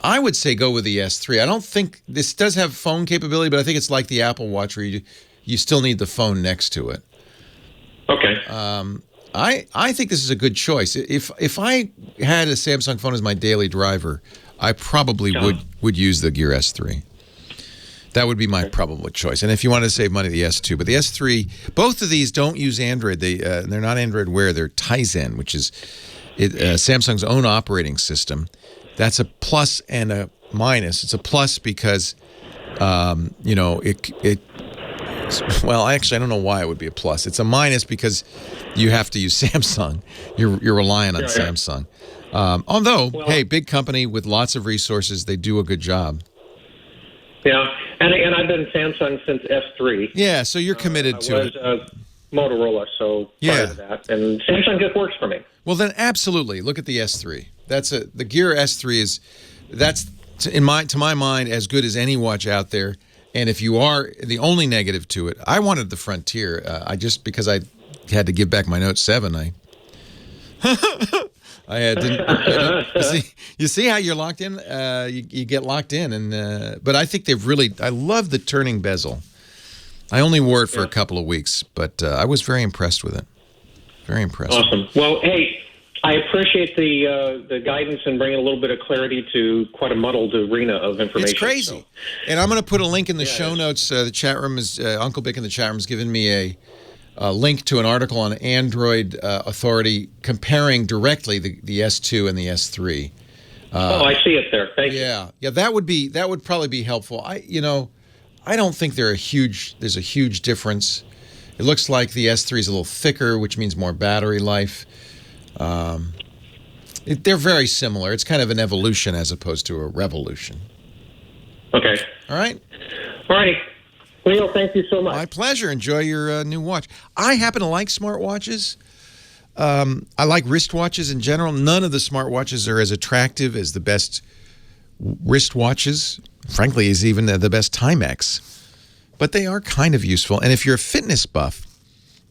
I would say go with the S3. I don't think... This does have phone capability, but I think it's like the Apple Watch where you still need the phone next to it. Okay. I think this is a good choice. If I had a Samsung phone as my daily driver, I probably would use the Gear S3. That would be my probable choice. And if you want to save money, the S2. But the S3, both of these don't use Android. They're not Android Wear. They're Tizen, which is Samsung's own operating system. That's a plus and a minus. It's a plus because, well, actually, I don't know why it would be a plus. It's a minus because you have to use Samsung. You're relying on Samsung. Although, hey, big company with lots of resources, they do a good job. Yeah, and I've been Samsung since S3. Yeah, so you're committed to it. I was Motorola, so prior to that, and Samsung just works for me. Well, then absolutely look at the S3. The Gear S3 that's to my mind as good as any watch out there. And if you are the only negative to it, I wanted the Frontier. Because I had to give back my Note 7. I didn't. You see how you're locked in? You get locked in, but I think I love the turning bezel. I only wore it for a couple of weeks, but I was very impressed with it. Very impressed. Awesome. Well, hey, I appreciate the guidance and bringing a little bit of clarity to quite a muddled arena of information. It's crazy. So. And I'm going to put a link in the show notes. The chat room is Uncle Bick in the chat room has given me a link to an article on Android Authority comparing directly the S2 and the S3. I see it there. Thank you. Yeah, that would probably be helpful. I don't think there's a huge difference. It looks like the S3 is a little thicker, which means more battery life. They're very similar. It's kind of an evolution as opposed to a revolution. Okay. All right. All righty. Leo, thank you so much. My pleasure. Enjoy your new watch. I happen to like smartwatches. I like wristwatches in general. None of the smartwatches are as attractive as the best wristwatches. Frankly, is even the best Timex. But they are kind of useful. And if you're a fitness buff,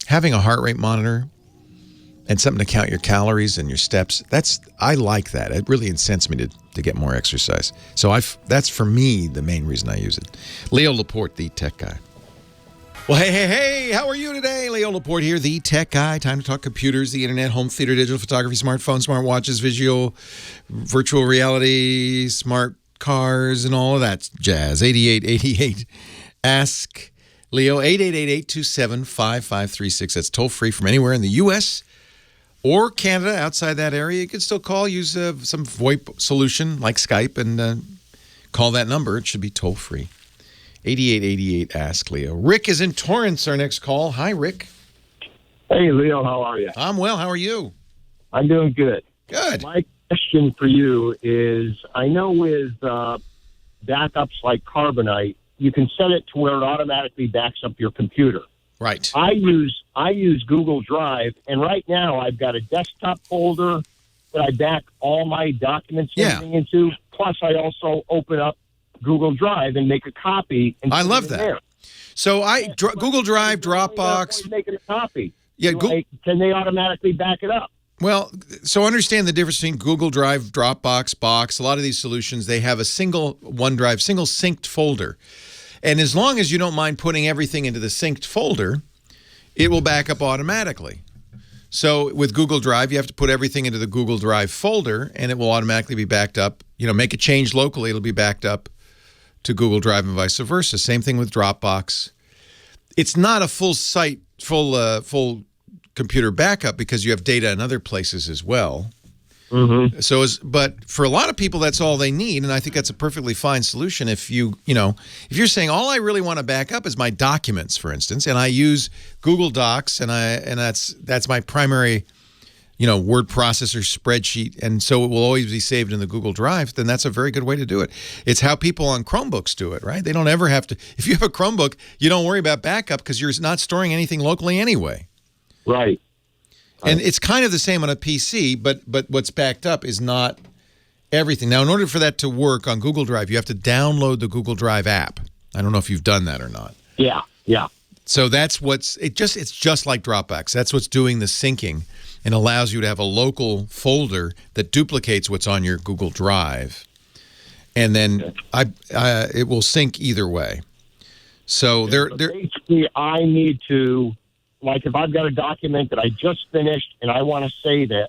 having a heart rate monitor and something to count your calories and your steps, I like that. It really incents me to get more exercise. So that's, for me, the main reason I use it. Leo Laporte, the tech guy. Well, hey, how are you today? Leo Laporte here, the tech guy. Time to talk computers, the internet, home theater, digital photography, smartphones, smartwatches, virtual reality, smart cars, and all of that jazz. 8888. Ask Leo, 888-827-5536. That's toll free from anywhere in the U.S. or Canada. Outside that area, you can still call, use some VoIP solution like Skype, and call that number. It should be toll free. 8888 Ask Leo. Rick is in Torrance, our next call. Hi, Rick. Hey, Leo, how are you? I'm well. How are you? I'm doing good. Good. My question for you is, I know with backups like Carbonite, you can set it to where it automatically backs up your computer. Right. I use Google Drive, and right now I've got a desktop folder that I back all my documents and everything into. Plus, I also open up Google Drive and make a copy. And I love that. There. So Google Drive, Dropbox. Making a copy. Yeah. Can they automatically back it up? Well, so understand the difference between Google Drive, Dropbox, Box. A lot of these solutions, they have a single OneDrive, single synced folder. And as long as you don't mind putting everything into the synced folder, it will back up automatically. So with Google Drive, you have to put everything into the Google Drive folder, and it will automatically be backed up. Make a change locally, it'll be backed up to Google Drive and vice versa. Same thing with Dropbox. It's not a full computer backup because you have data in other places as well. Mm-hmm. But for a lot of people, that's all they need, and I think that's a perfectly fine solution. If you're saying all I really want to back up is my documents, for instance, and I use Google Docs, and that's my primary, word processor spreadsheet, and so it will always be saved in the Google Drive, then that's a very good way to do it. It's how people on Chromebooks do it, right? They don't ever have to. If you have a Chromebook, you don't worry about backup because you're not storing anything locally anyway. Right. And it's kind of the same on a PC, but what's backed up is not everything. Now, in order for that to work on Google Drive, you have to download the Google Drive app. I don't know if you've done that or not. Yeah. So that's it's just like Dropbox. That's what's doing the syncing and allows you to have a local folder that duplicates what's on your Google Drive. And then it will sync either way. So basically, I need to, like, if I've got a document that I just finished and I want to save it,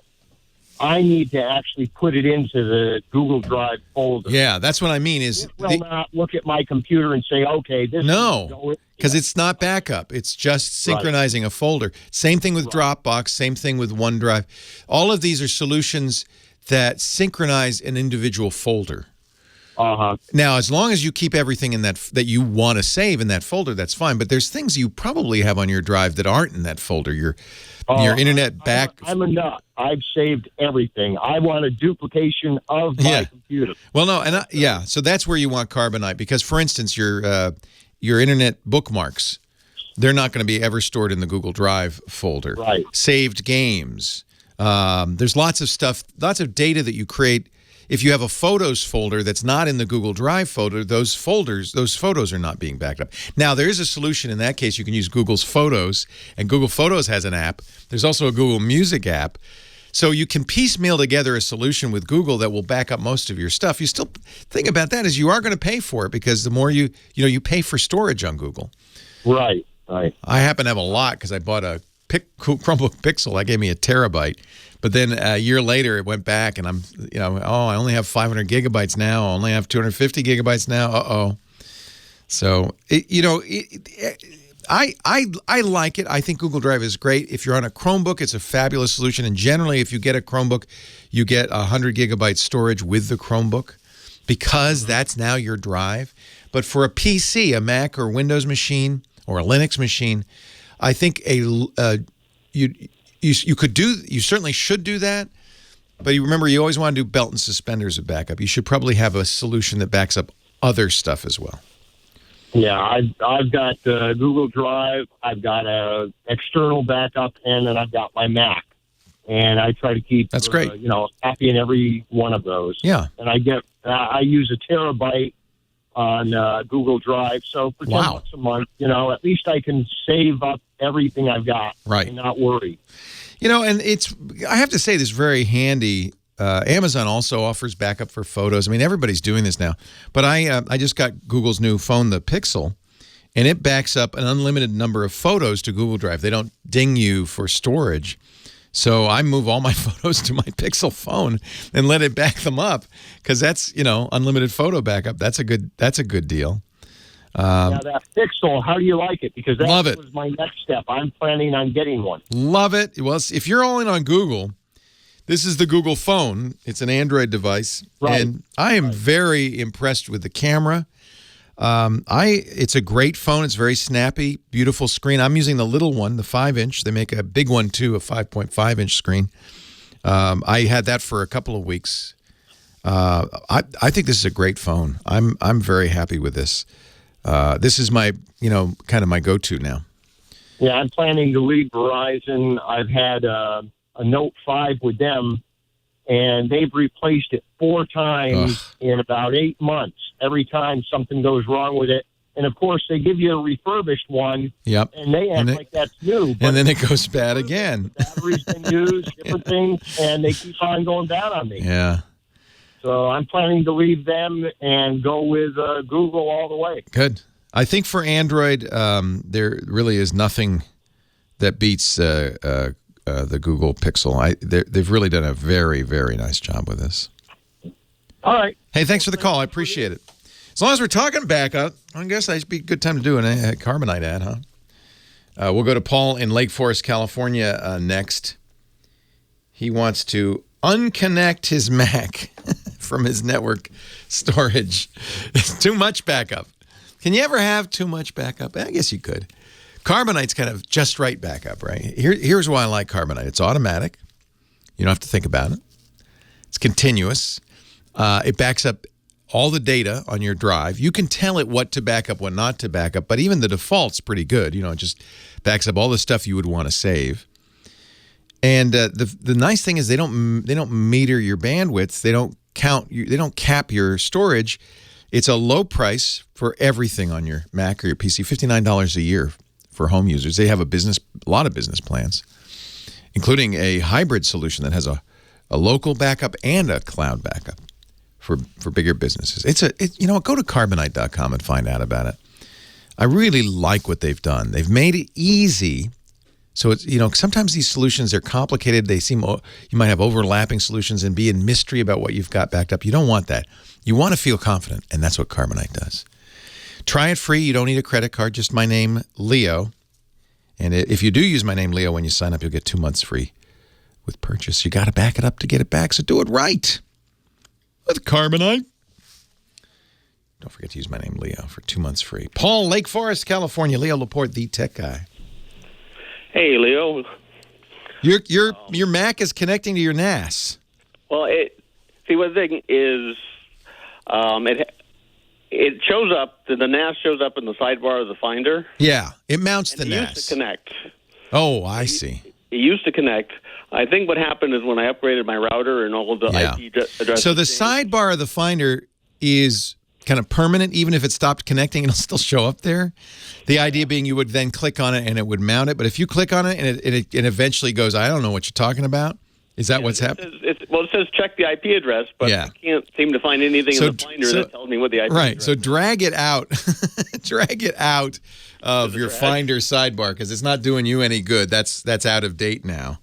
I need to actually put it into the Google Drive folder. Yeah, that's what I mean. It will not look at my computer and say, okay, this no, because it's not backup. It's just synchronizing a folder. Same thing with Dropbox. Same thing with OneDrive. All of these are solutions that synchronize an individual folder. Uh-huh. Now, as long as you keep everything in that you want to save in that folder, that's fine. But there's things you probably have on your drive that aren't in that folder. Your internet back. I'm a nut. I've saved everything. I want a duplication of my computer. Well, no, so that's where you want Carbonite because, for instance, your internet bookmarks, they're not going to be ever stored in the Google Drive folder. Right. Saved games. There's lots of stuff, lots of data that you create. If you have a photos folder that's not in the Google Drive folder, those photos are not being backed up. Now, there is a solution in that case. You can use Google's Photos, and Google Photos has an app. There's also a Google Music app. So you can piecemeal together a solution with Google that will back up most of your stuff. You still think about that is you are going to pay for it because the more you pay for storage on Google. Right. I happen to have a lot because I bought a Chromebook Pixel. That gave me a terabyte. But then a year later, it went back, and I only have 500 gigabytes now. I only have 250 gigabytes now. So, I like it. I think Google Drive is great. If you're on a Chromebook, it's a fabulous solution. And generally, if you get a Chromebook, you get 100 gigabytes storage with the Chromebook because that's now your drive. But for a PC, a Mac or Windows machine or a Linux machine, I think you certainly should do that. But you remember, you always want to do belt and suspenders of backup. You should probably have a solution that backs up other stuff as well. Yeah, I've got Google Drive, I've got a external backup, and then I've got my Mac. And I try to keep that's great. Happy in every one of those. Yeah, and I use a terabyte on Google Drive. So for $10 a month, at least I can save up everything I've got and not worry. And I have to say, this is very handy. Amazon also offers backup for photos. I mean, everybody's doing this now. But I just got Google's new phone, the Pixel, and it backs up an unlimited number of photos to Google Drive. They don't ding you for storage. So I move all my photos to my Pixel phone and let it back them up because that's, unlimited photo backup. That's a good deal. Now that Pixel, how do you like it? Because that love it. was my next step. I'm planning on getting one. Love it. Well, if you're all in on Google, this is the Google phone. It's an Android device. Right. And I am very impressed with the camera. It's a great phone. It's very snappy, beautiful screen. I'm using the little one, the 5-inch. They make a big one too, a 5.5-inch screen. I had that for a couple of weeks. I think this is a great phone. I'm very happy with this. This is my, kind of my go-to now. Yeah, I'm planning to leave Verizon. I've had a Note 5 with them, and they've replaced it 4 times in about 8 months. Every time something goes wrong with it. And, of course, they give you a refurbished one, and they act like that's new. And then it goes bad again. The battery's been used, different things, and they keep on going bad on me. Yeah. So I'm planning to leave them and go with Google all the way. Good. I think for Android, there really is nothing that beats the Google Pixel. They've really done a very, very nice job with this. All right. Hey, thanks for the call. I appreciate it. As long as we're talking backup, I guess that'd be a good time to do a Carbonite ad, huh? We'll go to Paul in Lake Forest, California next. He wants to unconnect his Mac from his network storage. It's too much backup. Can you ever have too much backup? I guess you could. Carbonite's kind of just right backup, right? Here's why I like Carbonite. It's automatic. You don't have to think about it. It's continuous. It backs up all the data on your drive. You can tell it what to back up, what not to back up, but even the default's pretty good. It just backs up all the stuff you would want to save. And the nice thing is they don't meter your bandwidth. They don't cap your storage. It's a low price for everything on your Mac or your PC, $59 a year for home users. They have a lot of business plans, including a hybrid solution that has a local backup and a cloud backup for bigger businesses. Go to Carbonite.com and find out about it. I really like what they've done. They've made it easy. So it's, sometimes these solutions, they're complicated. You might have overlapping solutions and be in mystery about what you've got backed up. You don't want that. You want to feel confident, and that's what Carbonite does. Try it free. You don't need a credit card, just my name, Leo. And if you do use my name, Leo, when you sign up, you'll get 2 months free with purchase. You got to back it up to get it back, so do it right with Carbonite. Don't forget to use my name, Leo, for 2 months free. Paul, Lake Forest, California. Leo Laporte, the tech guy. Hey, Leo. Your Mac is connecting to your NAS. Well, one thing is, it shows up. The NAS shows up in the sidebar of the Finder. Yeah, it mounts the NAS. It used to connect. Oh, I see. It used to connect. I think what happened is when I upgraded my router and all of the IP addresses. So the sidebar of the Finder is kind of permanent. Even if it stopped connecting, it'll still show up there. The idea being you would then click on it and it would mount it. But if you click on it and it eventually goes, I don't know what you're talking about, Is that what's happening? It says check the IP address, but I can't seem to find anything in the Finder that tells me what the IP address is. Right, so drag it out. Drag it out of your Finder sidebar because it's not doing you any good. That's out of date now.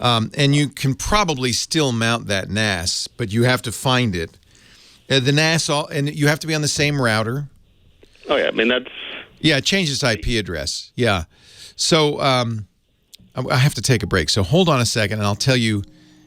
And you can probably still mount that NAS, but you have to find it. The NAS, and you have to be on the same router. Oh, yeah, I mean, that's... Yeah, it changes IP address. Yeah. So I have to take a break. So hold on a second, and I'll tell you,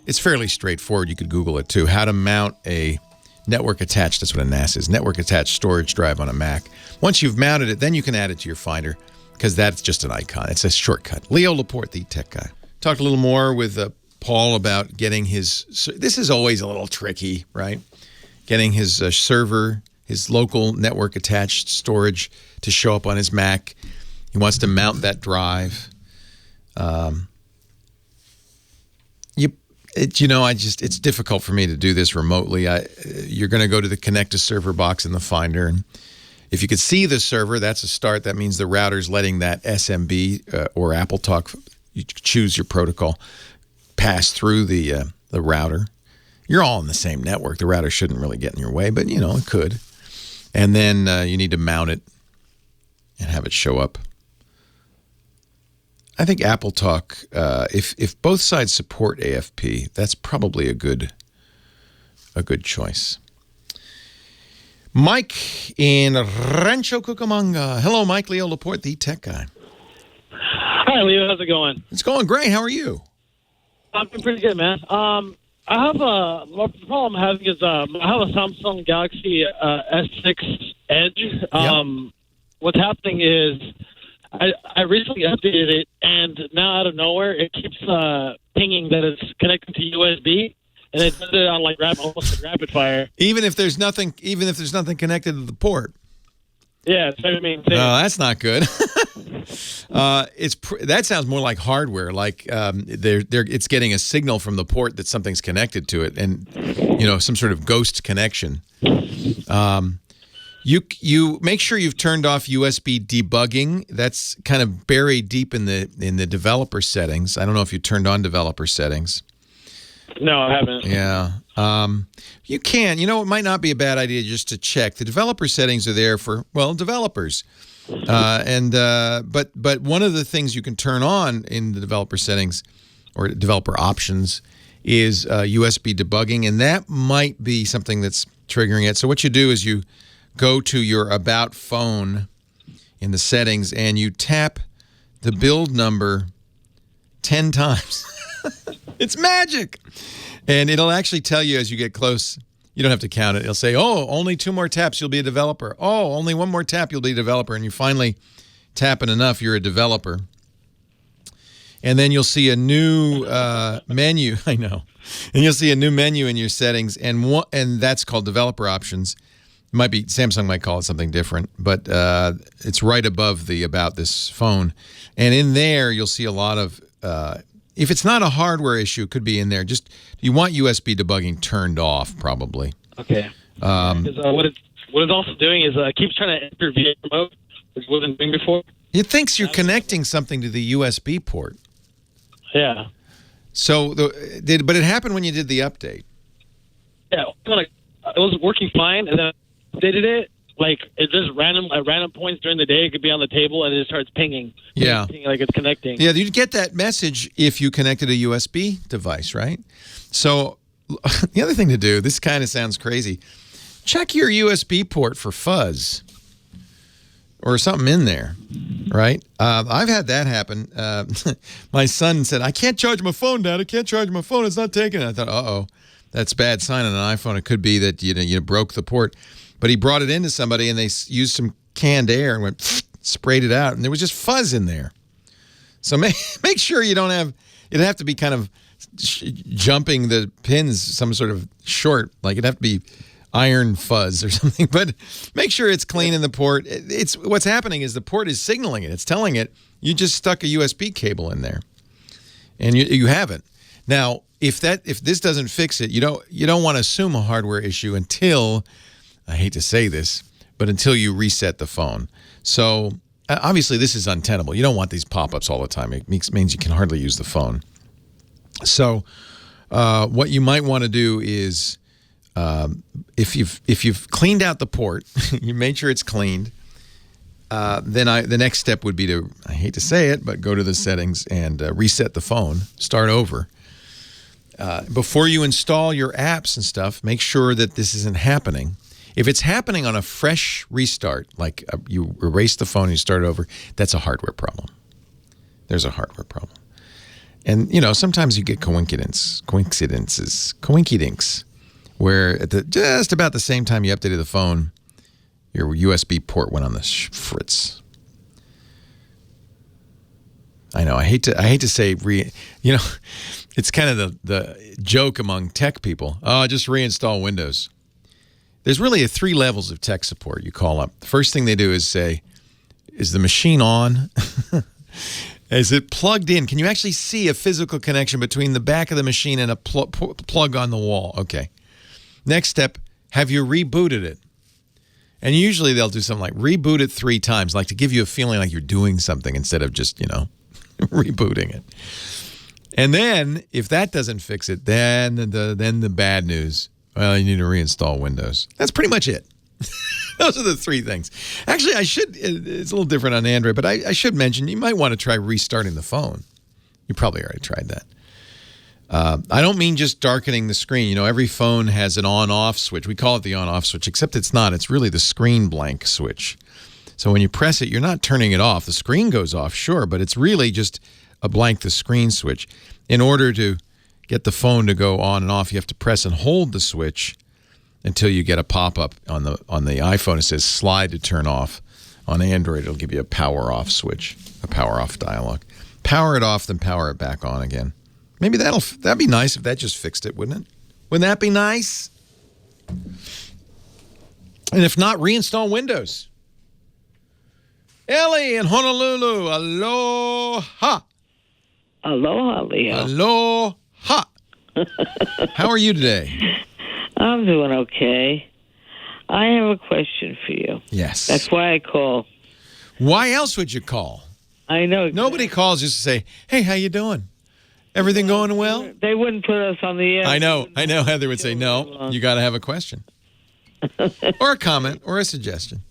it's fairly straightforward. You could Google it, too, how to mount a network-attached, that's what a NAS is, network-attached storage drive on a Mac. Once you've mounted it, then you can add it to your Finder, because that's just an icon. It's a shortcut. Leo Laporte, the tech guy. Talked a little more with Paul about getting his... This is always a little tricky, right? Getting his server, his local network-attached storage to show up on his Mac. He wants to mount that drive. It's difficult for me to do this remotely. You're going to go to the connect to server box in the Finder, and if you could see the server, that's a start. That means the router's letting that SMB or AppleTalk, you choose your protocol, pass through the router. You're all on the same network. The router shouldn't really get in your way, but it could. And then you need to mount it and have it show up. I think AppleTalk, if both sides support AFP, that's probably a good choice. Mike in Rancho Cucamonga. Hello, Mike. Leo Laporte, the tech guy. Hi, Leo. How's it going? It's going great. How are you? I'm doing pretty good, man. I have the problem I'm having is I have a Samsung Galaxy S6 Edge. What's happening is I recently updated it, and now out of nowhere it keeps pinging that it's connecting to USB, and it does it on almost like rapid fire. Even if there's nothing connected to the port. Yeah, it's I mean. That's not good. That sounds more like hardware. Like it's getting a signal from the port that something's connected to it, and some sort of ghost connection. You make sure you've turned off USB debugging. That's kind of buried deep in the developer settings. I don't know if you turned on developer settings. No, I haven't. Yeah. You can. It might not be a bad idea just to check. The developer settings are there for, developers. But one of the things you can turn on in the developer settings or developer options is USB debugging, and that might be something that's triggering it. So what you do is you go to your About phone in the settings, and you tap the build number 10 times. It's magic. And it'll actually tell you as you get close. You don't have to count it. It'll say, only 2 more taps, you'll be a developer. Only 1 more tap, you'll be a developer. And you finally tap it enough, you're a developer. And then you'll see a new menu. I know. And you'll see a new menu in your settings, and that's called developer options. Samsung might call it something different, but it's right above the About This phone. And in there, you'll see a lot of, if it's not a hardware issue, it could be in there. Just, you want USB debugging turned off, probably. Okay. Because what it's also doing is it keeps trying to enter VA remote, which it wasn't doing before. It thinks you're connecting something to the USB port. Yeah. So, but it happened when you did the update. Yeah, it was working fine, and then I updated it. Like, it just at random points during the day, it could be on the table, and it starts pinging. Yeah. Pinging like it's connecting. Yeah, you'd get that message if you connected a USB device, right? So the other thing to do, this kind of sounds crazy, check your USB port for fuzz or something in there, right? I've had that happen. My son said, I can't charge my phone, Dad. I can't charge my phone. It's not taking it. I thought, uh-oh, that's a bad sign on an iPhone. It could be that you broke the port. But he brought it into somebody, and they used some canned air and sprayed it out, and there was just fuzz in there. So make sure you don't have. It'd have to be kind of jumping the pins, some sort of short, like it'd have to be iron fuzz or something. But make sure it's clean in the port. It's what's happening is the port is signaling it. It's telling it you just stuck a USB cable in there, and you haven't. Now, if this doesn't fix it, you don't want to assume a hardware issue until. I hate to say this, but until you reset the phone. So obviously this is untenable. You don't want these pop-ups all the time. It means you can hardly use the phone. So what you might want to do is, if you've cleaned out the port, you made sure it's cleaned. Then the next step would be to, I hate to say it, but go to the settings and reset the phone, start over. Before you install your apps and stuff, make sure that this isn't happening. If it's happening on a fresh restart, like you erase the phone and you start over, that's a hardware problem. There's a hardware problem. And, sometimes you get coincidences, where at just about the same time you updated the phone, your USB port went on the fritz. I know. I hate to say it's kind of the joke among tech people. Oh, just reinstall Windows. There's really 3 levels of tech support you call up. The first thing they do is say, is the machine on? Is it plugged in? Can you actually see a physical connection between the back of the machine and a plug on the wall? Okay. Next step, have you rebooted it? And usually they'll do something like reboot it 3 times, like to give you a feeling like you're doing something instead of just, rebooting it. And then if that doesn't fix it, then the bad news. Well, you need to reinstall Windows. That's pretty much it. Those are the 3 things. Actually, it's a little different on Android, but I should mention you might want to try restarting the phone. You probably already tried that. I don't mean just darkening the screen. Every phone has an on-off switch. We call it the on-off switch, except it's not. It's really the screen blank switch. So when you press it, you're not turning it off. The screen goes off, sure, but it's really just a blank the screen switch. In order to get the phone to go on and off, you have to press and hold the switch until you get a pop-up on the iPhone. It says slide to turn off. On Android, it'll give you a power off switch, a power off dialog. Power it off, then power it back on again. Maybe that'd be nice if that just fixed it, wouldn't it? Wouldn't that be nice? And if not, reinstall Windows. Ellie in Honolulu, aloha. Aloha, Leo. Aloha. How are you today? I'm doing okay. I have a question for you. Yes. That's why I call. Why else would you call? I know. Nobody calls just to say, hey, how you doing? Everything going well? They wouldn't put us on the air. I know. Heather would say, no, you got to have a question. Or a comment or a suggestion.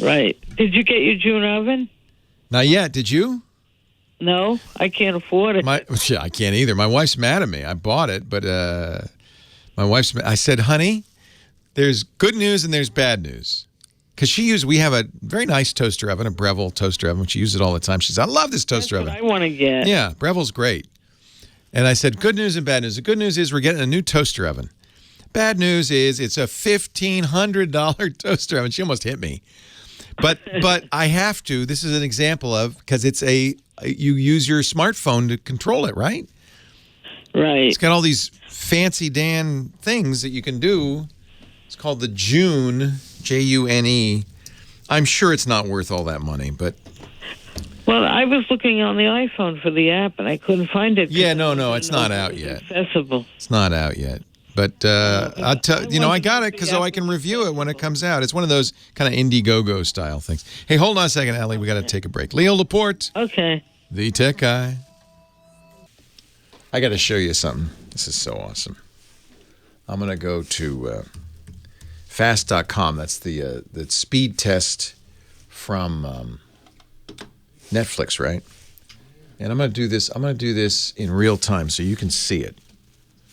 Right. Did you get your June oven? Not yet. Did you? No, I can't afford it. I can't either. My wife's mad at me. I bought it, but I said, honey, there's good news and there's bad news. Because we have a very nice toaster oven, a Breville toaster oven. She uses it all the time. She says, I love this toaster oven. I want to get. Yeah, Breville's great. And I said, good news and bad news. The good news is we're getting a new toaster oven. Bad news is it's a $1,500 toaster oven. She almost hit me. But I have to. This is an example of, because it's you use your smartphone to control it, right? Right. It's got all these fancy Dan things that you can do. It's called the June, June. I'm sure it's not worth all that money, but. Well, I was looking on the iPhone for the app, and I couldn't find it. Yeah, no, it's not out yet. Accessible. It's not out yet. But I got it because I can review it when it comes out. It's one of those kind of Indiegogo style things. Hey, hold on a second, Allie. We got to take a break. Leo Laporte. Okay. The Tech Guy. I got to show you something. This is so awesome. I'm going to go to fast.com. That's the speed test from Netflix, right? And I'm going to do this. I'm going to do this in real time so you can see it.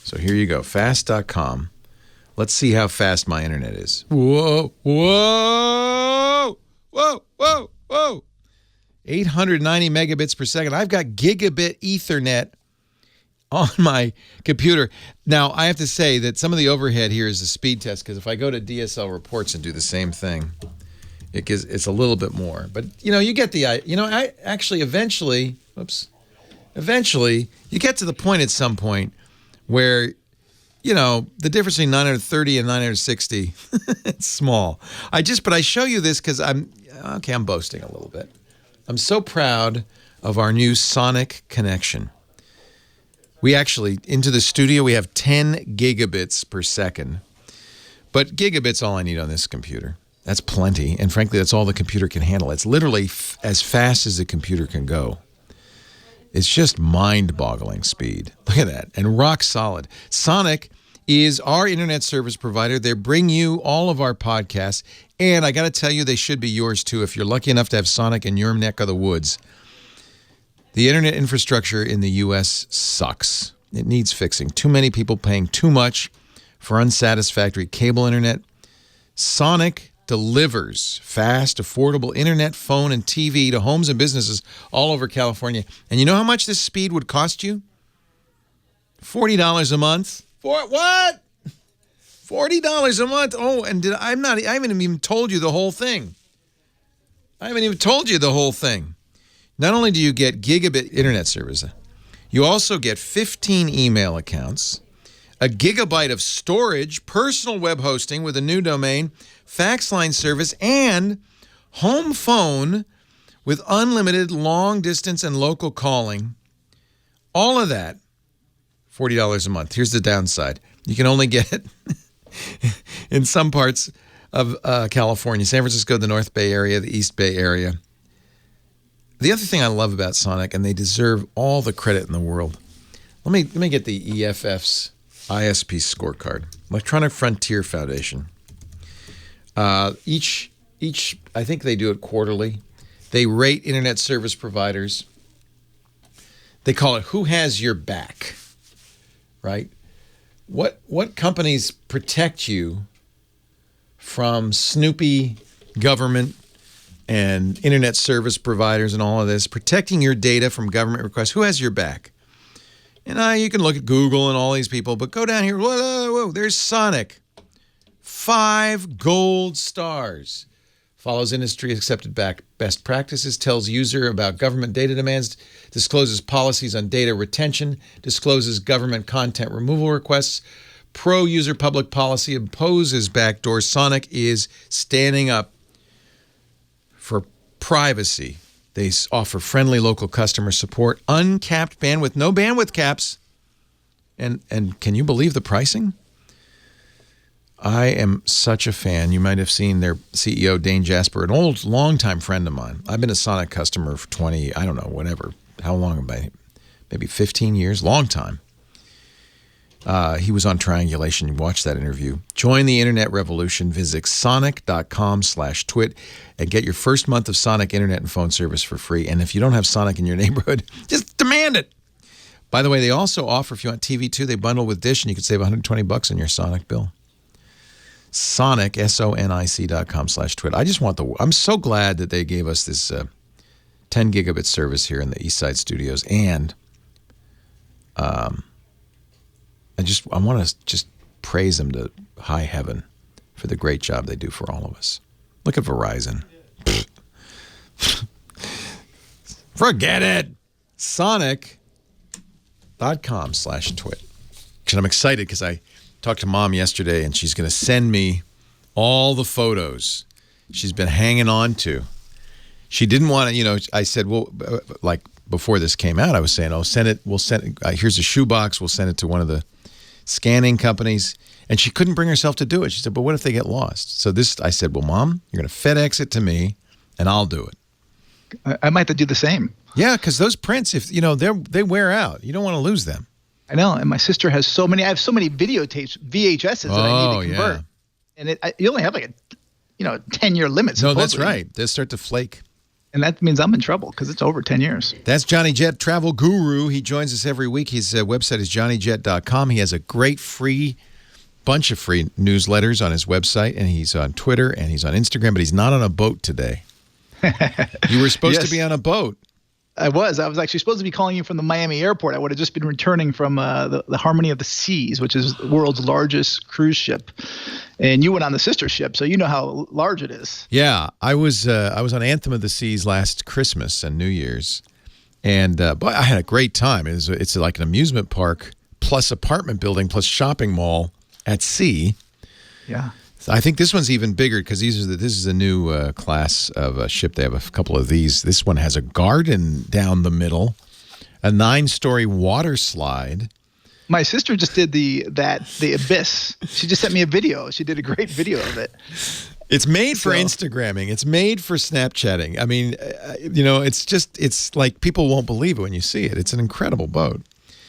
So here you go, fast.com. Let's see how fast my internet is. Whoa, whoa, whoa, whoa, whoa. 890 megabits per second. I've got gigabit Ethernet on my computer. Now, I have to say that some of the overhead here is the speed test, because if I go to DSL reports and do the same thing, it's a little bit more. But, you get the, I actually eventually, you get to the point at some point where, the difference between 930 and 960, it's small. But I show you this because I'm boasting a little bit. I'm so proud of our new Sonic connection. We actually, into the studio, we have 10 gigabits per second. But gigabit's all I need on this computer. That's plenty. And frankly, that's all the computer can handle. It's literally as fast as the computer can go. It's just mind-boggling speed. Look at that. And rock solid. Sonic is our internet service provider. They bring you all of our podcasts. And I got to tell you, they should be yours too. If you're lucky enough to have Sonic in your neck of the woods. The internet infrastructure in the U.S. sucks. It needs fixing. Too many people paying too much for unsatisfactory cable internet. Sonic delivers fast, affordable internet, phone, and TV to homes and businesses all over California. And you know how much this speed would cost you? $40 a month. For what? $40 a month. Oh, and I haven't even told you the whole thing. Not only do you get gigabit internet service, you also get 15 email accounts, a gigabyte of storage, personal web hosting with a new domain, fax line service, and home phone with unlimited long distance and local calling. All of that, $40 a month. Here's the downside. You can only get it in some parts of California, San Francisco, the North Bay area, the East Bay area. The other thing I love about Sonic, and they deserve all the credit in the world. Let me get the EFF's ISP scorecard. Electronic Frontier Foundation. Each, I think they do it quarterly. They rate internet service providers. They call it "Who Has Your Back," right? What companies protect you from snoopy government and internet service providers and all of this, protecting your data from government requests? Who has your back? And you can look at Google and all these people, but go down here. Whoa, there's Sonic. 5 gold stars. Follows industry accepted best practices, tells user about government data demands, discloses policies on data retention, discloses government content removal requests, pro-user public policy, opposes backdoor. Sonic is standing up for privacy. They offer friendly local customer support, uncapped bandwidth, no bandwidth caps. And can you believe the pricing? I am such a fan. You might have seen their CEO, Dane Jasper, an old, longtime friend of mine. I've been a Sonic customer for 20, I don't know, whatever. How long am I? Maybe 15 years? Long time. He was on Triangulation. You watched that interview. Join the internet revolution. Visit sonic.com/twit and get your first month of Sonic internet and phone service for free. And if you don't have Sonic in your neighborhood, just demand it. By the way, they also offer, if you want TV too, they bundle with Dish, and you can save $120 on your Sonic bill. Sonic, SONIC.com/twit. I'm so glad that they gave us this 10 gigabit service here in the East Side Studios. And I want to just praise them to high heaven for the great job they do for all of us. Look at Verizon. Forget it. Sonic.com/twit. And I'm excited because I talked to Mom yesterday, and she's going to send me all the photos she's been hanging on to. She didn't want to, I said, well, like before this came out, I was saying, here's a shoebox. We'll send it to one of the scanning companies. And she couldn't bring herself to do it. She said, but what if they get lost? So I said, well, Mom, you're going to FedEx it to me, and I'll do it. I might have to do the same. Yeah, because those prints, if they wear out. You don't want to lose them. I know, and my sister has so many. I have so many videotapes, VHSs that I need to convert. Yeah. And you only have like a 10-year limit. Supposedly. No, that's right. They start to flake. And that means I'm in trouble because it's over 10 years. That's Johnny Jet, travel guru. He joins us every week. His website is johnnyjet.com. He has a great bunch of free newsletters on his website, and he's on Twitter, and he's on Instagram, but he's not on a boat today. You were supposed to be on a boat. I was actually supposed to be calling you from the Miami airport. I would have just been returning from the Harmony of the Seas, which is the world's largest cruise ship. And you went on the sister ship, so you know how large it is. Yeah, I was on Anthem of the Seas last Christmas and New Year's, and boy, I had a great time. It's like an amusement park plus apartment building plus shopping mall at sea. Yeah. I think this one's even bigger because this is a new class of a ship. They have a couple of these. This one has a garden down the middle, a 9-story water slide. My sister just did the Abyss. She just sent me a video. She did a great video of it. It's made for Instagramming. It's made for Snapchatting. I mean, it's like people won't believe it when you see it. It's an incredible boat.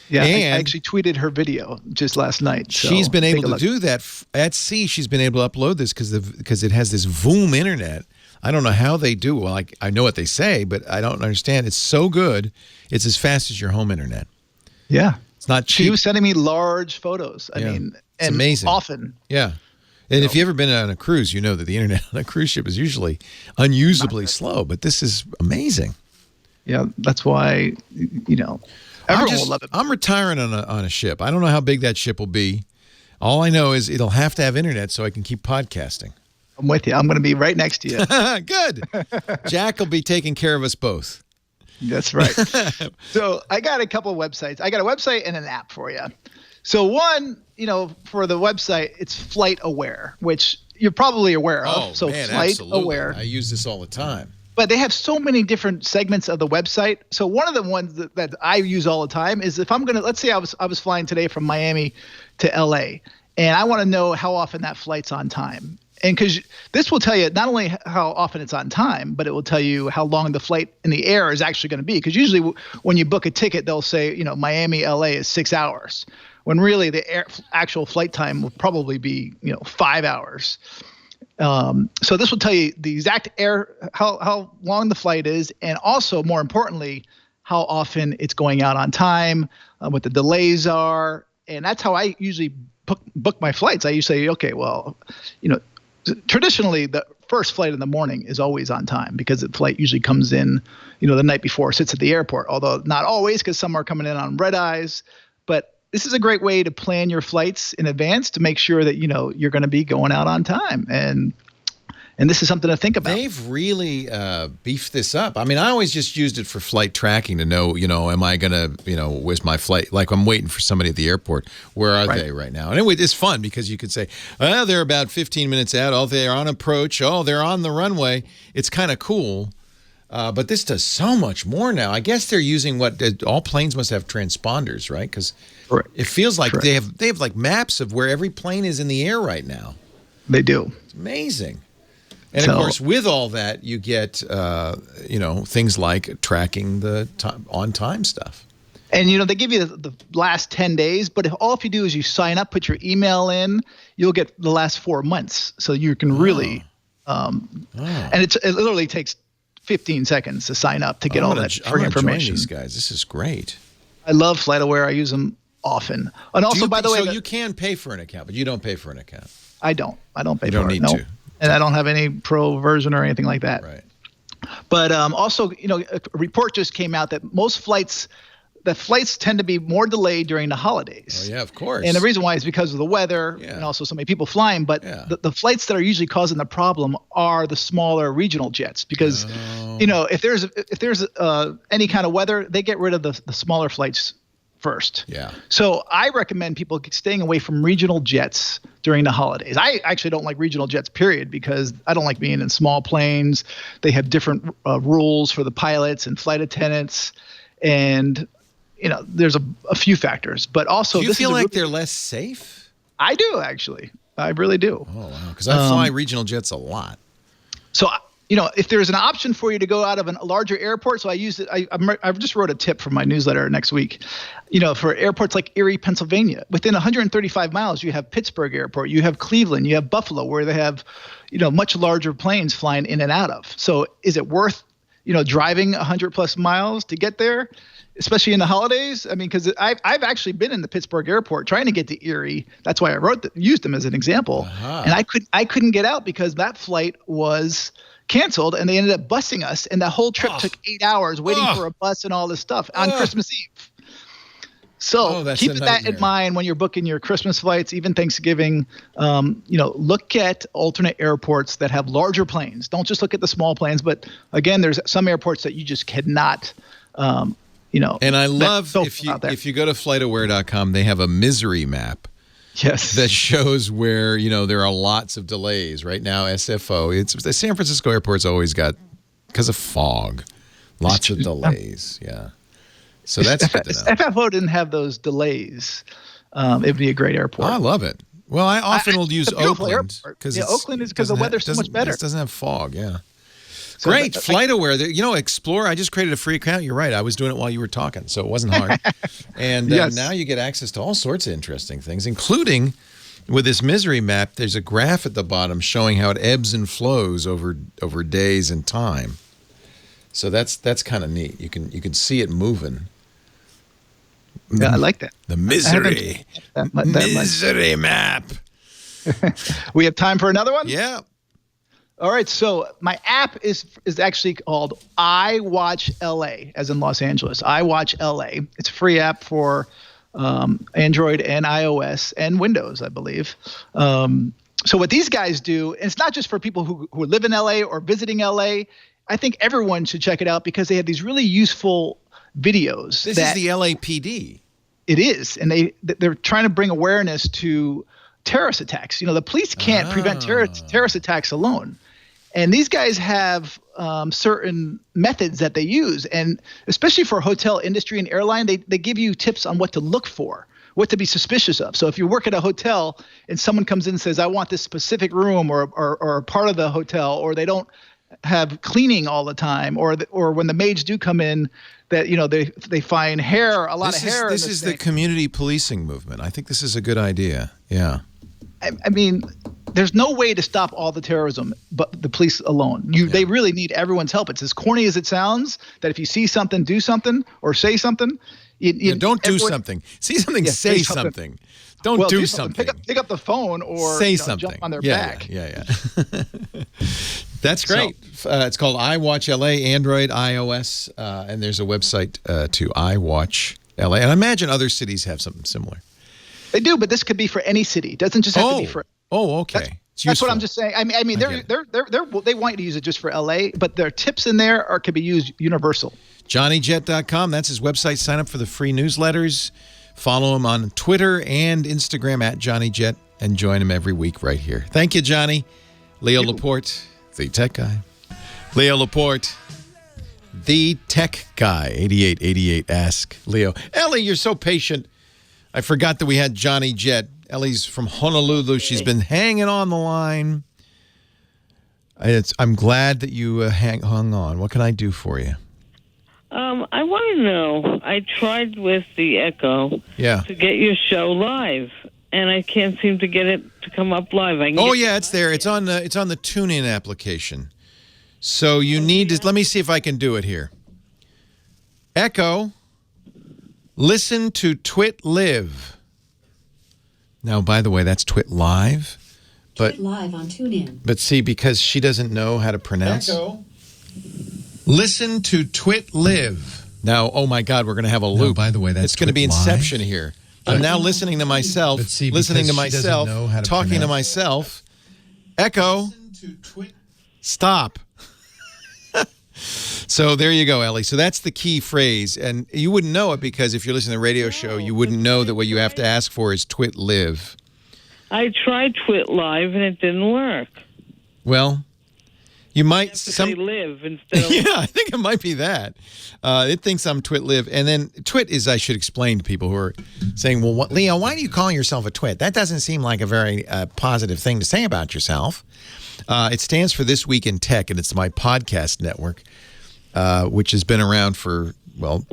Yeah, I actually tweeted her video just last night. So she's been able to do that at sea. She's been able to upload this because it has this Voom internet. I don't know how they do. Well, I know what they say, but I don't understand. It's so good. It's as fast as your home internet. Yeah. It's not cheap. She was sending me large photos. I mean, it's amazing. Often. Yeah. And if you've ever been on a cruise, you know that the internet on a cruise ship is usually unusably slow, but this is amazing. Yeah, that's why, everyone will love it. I'm retiring on a ship. I don't know how big that ship will be. All I know is it'll have to have internet so I can keep podcasting. I'm with you. I'm going to be right next to you. Good. Jack will be taking care of us both. That's right. So I got a couple of websites. I got a website and an app for you. So one, for the website, it's Flight Aware, which you're probably aware of. Oh, so man, Flight absolutely. Aware. I use this all the time. But they have so many different segments of the website. So one of the ones that I use all the time is if I'm going to, let's say I was flying today from Miami to LA, and I want to know how often that flight's on time. And because this will tell you not only how often it's on time, but it will tell you how long the flight in the air is actually going to be. Because usually when you book a ticket, they'll say, Miami, LA is 6 hours. When really the actual flight time will probably be, 5 hours. So this will tell you the exact how long the flight is, and also more importantly, how often it's going out on time, what the delays are, and that's how I usually book my flights. I usually say, okay, well, traditionally the first flight in the morning is always on time because the flight usually comes in, the night before, sits at the airport. Although not always, because some are coming in on red eyes, but this is a great way to plan your flights in advance to make sure that, you're going to be going out on time. And this is something to think about. They've really beefed this up. I mean, I always just used it for flight tracking to know, am I going to, where's my flight? Like I'm waiting for somebody at the airport. Where are they right now? And anyway, it's fun because you could say, they're about 15 minutes out. Oh, they're on approach. Oh, they're on the runway. It's kind of cool. But this does so much more now. I guess they're using all planes must have transponders, right? Because it feels like they have like maps of where every plane is in the air right now. They do. It's amazing. And of course, with all that, you get things like tracking the on-time stuff. And they give you the last 10 days, but if you do is you sign up, put your email in, you'll get the last 4 months. So you can really, and it literally takes 15 seconds to sign up to get all that free information. Join these guys. This is great. I love FlightAware. I use them often. And also, by the way, you can pay for an account, but you don't pay for an account. I don't pay for it. You don't need to. And I don't have any pro version or anything like that. Right. But also, a report just came out that flights tend to be more delayed during the holidays. Oh, yeah, of course. And the reason why is because of the weather and also so many people flying. But the flights that are usually causing the problem are the smaller regional jets because, if there's any kind of weather, they get rid of the smaller flights first. Yeah. So I recommend people staying away from regional jets during the holidays. I actually don't like regional jets, period, because I don't like being in small planes. They have different rules for the pilots and flight attendants. And, there's a few factors. But also, do you feel like they're less safe? I do, actually. I really do. Oh, wow. Because I fly regional jets a lot. So, if there's an option for you to go out of a larger airport, so I use it. I just wrote a tip for my newsletter next week. For airports like Erie, Pennsylvania, within 135 miles, you have Pittsburgh Airport, you have Cleveland, you have Buffalo, where they have, much larger planes flying in and out of. So is it worth, driving 100 plus miles to get there, especially in the holidays? I mean, because I've actually been in the Pittsburgh Airport trying to get to Erie. That's why I used them as an example. And I couldn't get out because that flight was canceled, and they ended up busing us, and that whole trip took 8 hours waiting for a bus and all this stuff on Christmas Eve. So keep that in mind when you're booking your Christmas flights, even Thanksgiving. Look at alternate airports that have larger planes. Don't just look at the small planes. But again, there's some airports that you just cannot. And I love if you go to FlightAware.com, they have a misery map. Yes. That shows where, there are lots of delays. Right now, SFO, the San Francisco airport's always got, because of fog, lots of delays. Yeah. So that's good to know. FFO didn't have those delays. It would be a great airport. I love it. Well, I often will use Oakland because Oakland is because the weather's so much better. It doesn't have fog. Yeah. So great. FlightAware. Explorer, I just created a free account. You're right. I was doing it while you were talking, so it wasn't hard. And now you get access to all sorts of interesting things, including with this misery map, there's a graph at the bottom showing how it ebbs and flows over days and time. So that's kind of neat. You can see it moving. Yeah, I like that. The misery. Misery map. We have time for another one? Yeah. All right, so my app is actually called iWatch LA, as in Los Angeles. iWatch LA. It's a free app for Android and iOS and Windows, I believe. So what these guys do, and it's not just for people who live in LA or visiting LA. I think everyone should check it out because they have these really useful videos. This is the LAPD. It is, and they're trying to bring awareness to terrorist attacks. The police can't prevent terrorist attacks alone. And these guys have certain methods that they use. And especially for hotel industry and airline, they give you tips on what to look for, what to be suspicious of. So if you work at a hotel and someone comes in and says, I want this specific room or a part of the hotel, or they don't have cleaning all the time, or when the maids do come in, that they find of hair. This is the community policing movement. I think this is a good idea. Yeah. I mean, there's no way to stop all the terrorism but the police alone. They really need everyone's help. It's as corny as it sounds that if you see something, do something or say something. Don't do something. See something, say something. Don't do something. Pick up the phone or say something. Jump on their back. Yeah. That's great. It's called iWatch LA, Android, iOS, and there's a website to iWatch LA. And I imagine other cities have something similar. They do, but this could be for any city. It doesn't just have to be for. Oh, okay. That's what I'm just saying. I mean, they want you to use it just for LA, but their tips in there could be used universal. JohnnyJet.com. That's his website. Sign up for the free newsletters. Follow him on Twitter and Instagram at JohnnyJet, and join him every week right here. Thank you, Johnny. Leo Laporte, the tech guy. Leo Laporte, the tech guy. 8888 Ask Leo. Ellie, you're so patient. I forgot that we had Johnny Jet. Ellie's from Honolulu. She's been hanging on the line. I'm glad that you hung on. What can I do for you? I want to know. I tried with the Echo to get your show live, and I can't seem to get it to come up live. It's there. It's on the TuneIn application. So you need to. Let me see if I can do it here. Echo. Listen to Twit Live. Now, by the way, that's Twit Live. Twit Live on TuneIn. But see, because she doesn't know how to pronounce. Echo. Listen to Twit Live. Now, oh my God, we're going to have a loop. No, by the way, that's it's going to be Inception live. Here. I'm now listening to myself, talking to myself. Echo. Stop. So there you go, Ellie. So that's the key phrase. And you wouldn't know it because if you're listening to the radio show, you wouldn't know that what you have to ask for is Twit Live. I tried Twit Live and it didn't work. Well, you might say live instead of... Yeah, I think it might be that. It thinks I'm Twit Live. And then Twit is, I should explain to people who are saying, well, Leo, why do you call yourself a twit? That doesn't seem like a very positive thing to say about yourself. It stands for This Week in Tech, and it's my podcast network, which has been around for,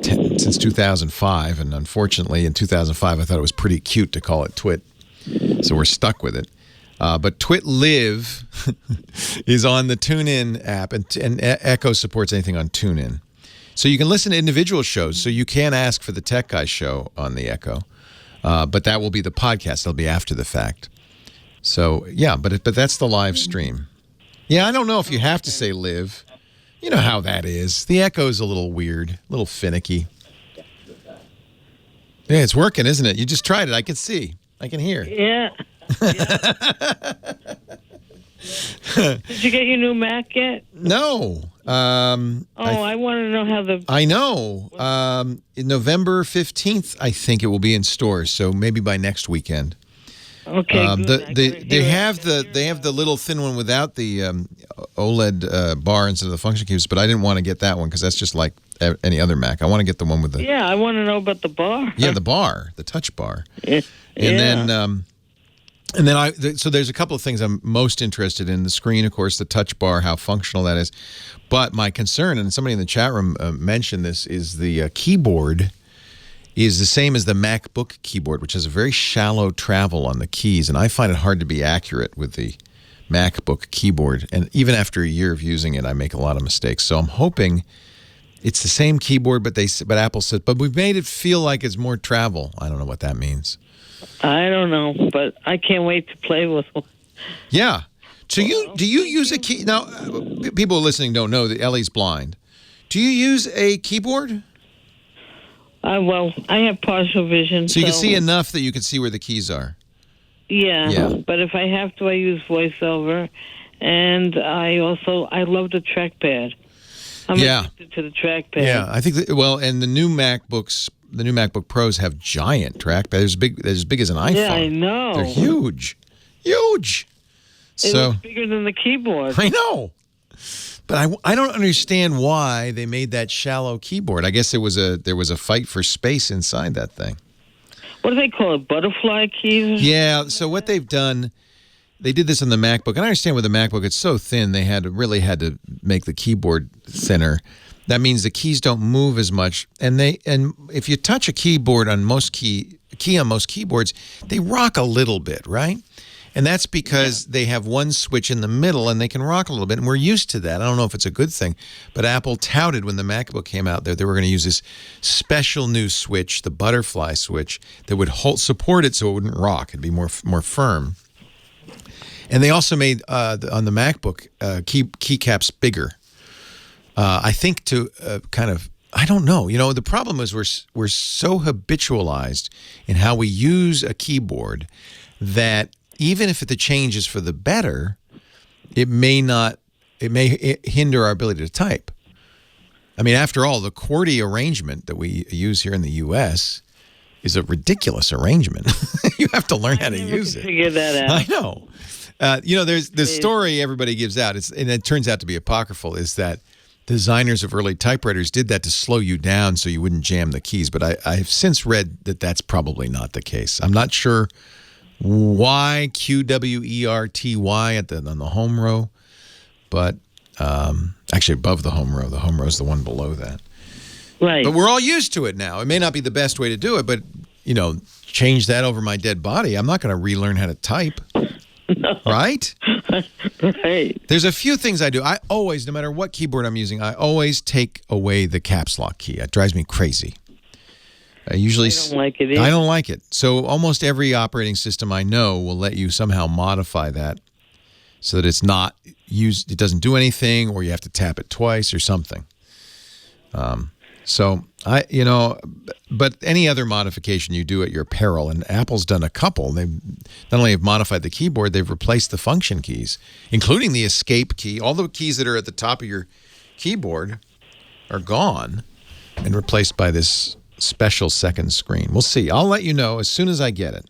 since 2005. And unfortunately, in 2005, I thought it was pretty cute to call it Twit. So we're stuck with it. But Twit Live is on the TuneIn app, and Echo supports anything on TuneIn. So you can listen to individual shows. So you can ask for the Tech Guy show on the Echo. But that will be the podcast. It'll be after the fact. So, yeah, but that's the live stream. Yeah, I don't know if you have to say live. You know how that is. The Echo's a little weird, a little finicky. Yeah, it's working, isn't it? You just tried it. I can see. I can hear. Yeah. Did you get your new Mac yet? No. I want to know how the... I know. November 15th, I think it will be in stores, so maybe by next weekend. Okay. They have the little thin one without the OLED bar instead of the function cubes, but I didn't want to get that one because that's just like any other Mac. I want to get the one with the... Yeah, I want to know about the bar. Yeah, the bar, the touch bar. Yeah. And then And then so there's a couple of things I'm most interested in. The screen, of course, the touch bar, how functional that is. But my concern, and somebody in the chat room mentioned this, is the keyboard is the same as the MacBook keyboard, which has a very shallow travel on the keys. And I find it hard to be accurate with the MacBook keyboard. And even after a year of using it, I make a lot of mistakes. So I'm hoping it's the same keyboard, but Apple said, but we've made it feel like it's more travel. I don't know what that means. I don't know, but I can't wait to play with them. Yeah. So do you use a key? Now, people listening don't know that Ellie's blind. Do you use a keyboard? Well, I have partial vision. So you can see enough that you can see where the keys are. Yeah. But if I have to, I use VoiceOver. And I love the trackpad. I'm addicted to the trackpad. Yeah, I think and the new MacBook Pros have giant trackpads. They're as big as an iPhone. Yeah, I know. They're huge. Huge. It looks bigger than the keyboard. I know. But I don't understand why they made that shallow keyboard. I guess there was a fight for space inside that thing. What do they call it? Butterfly keys? Yeah, so what they've done, they did this on the MacBook. And I understand with the MacBook, it's so thin, they really had to make the keyboard thinner. That means the keys don't move as much. And if you touch a keyboard on most keyboards, they rock a little bit, right? And that's because they have one switch in the middle and they can rock a little bit. And we're used to that. I don't know if it's a good thing, but Apple touted when the MacBook came out they were going to use this special new switch, the butterfly switch, that would support it so it wouldn't rock. It'd be more firm. And they also made, on the MacBook, keycaps bigger. I think to kind of, I don't know. You know, the problem is we're so habitualized in how we use a keyboard that even if the change is for the better, it may hinder our ability to type. I mean, after all, the QWERTY arrangement that we use here in the U.S. is a ridiculous arrangement. You have to learn how to use it. Figure that out. I know. There's the story everybody gives out, and it turns out to be apocryphal, is that designers of early typewriters did that to slow you down so you wouldn't jam the keys. But I've since read that that's probably not the case. I'm not sure why QWERTY on the home row, but actually above the home row. The home row is the one below that. Right. But we're all used to it now. It may not be the best way to do it, but, change that over my dead body. I'm not going to relearn how to type. No. Right? Right. There's a few things I do. I always, no matter what keyboard I'm using, I always take away the caps lock key. It drives me crazy. I don't like it either. I don't like it. So almost every operating system I know will let you somehow modify that so that it's not used, it doesn't do anything, or you have to tap it twice or something. But any other modification you do at your peril, and Apple's done a couple. They've not only have modified the keyboard, they've replaced the function keys, including the escape key. All the keys that are at the top of your keyboard are gone and replaced by this special second screen. We'll see. I'll let you know as soon as I get it.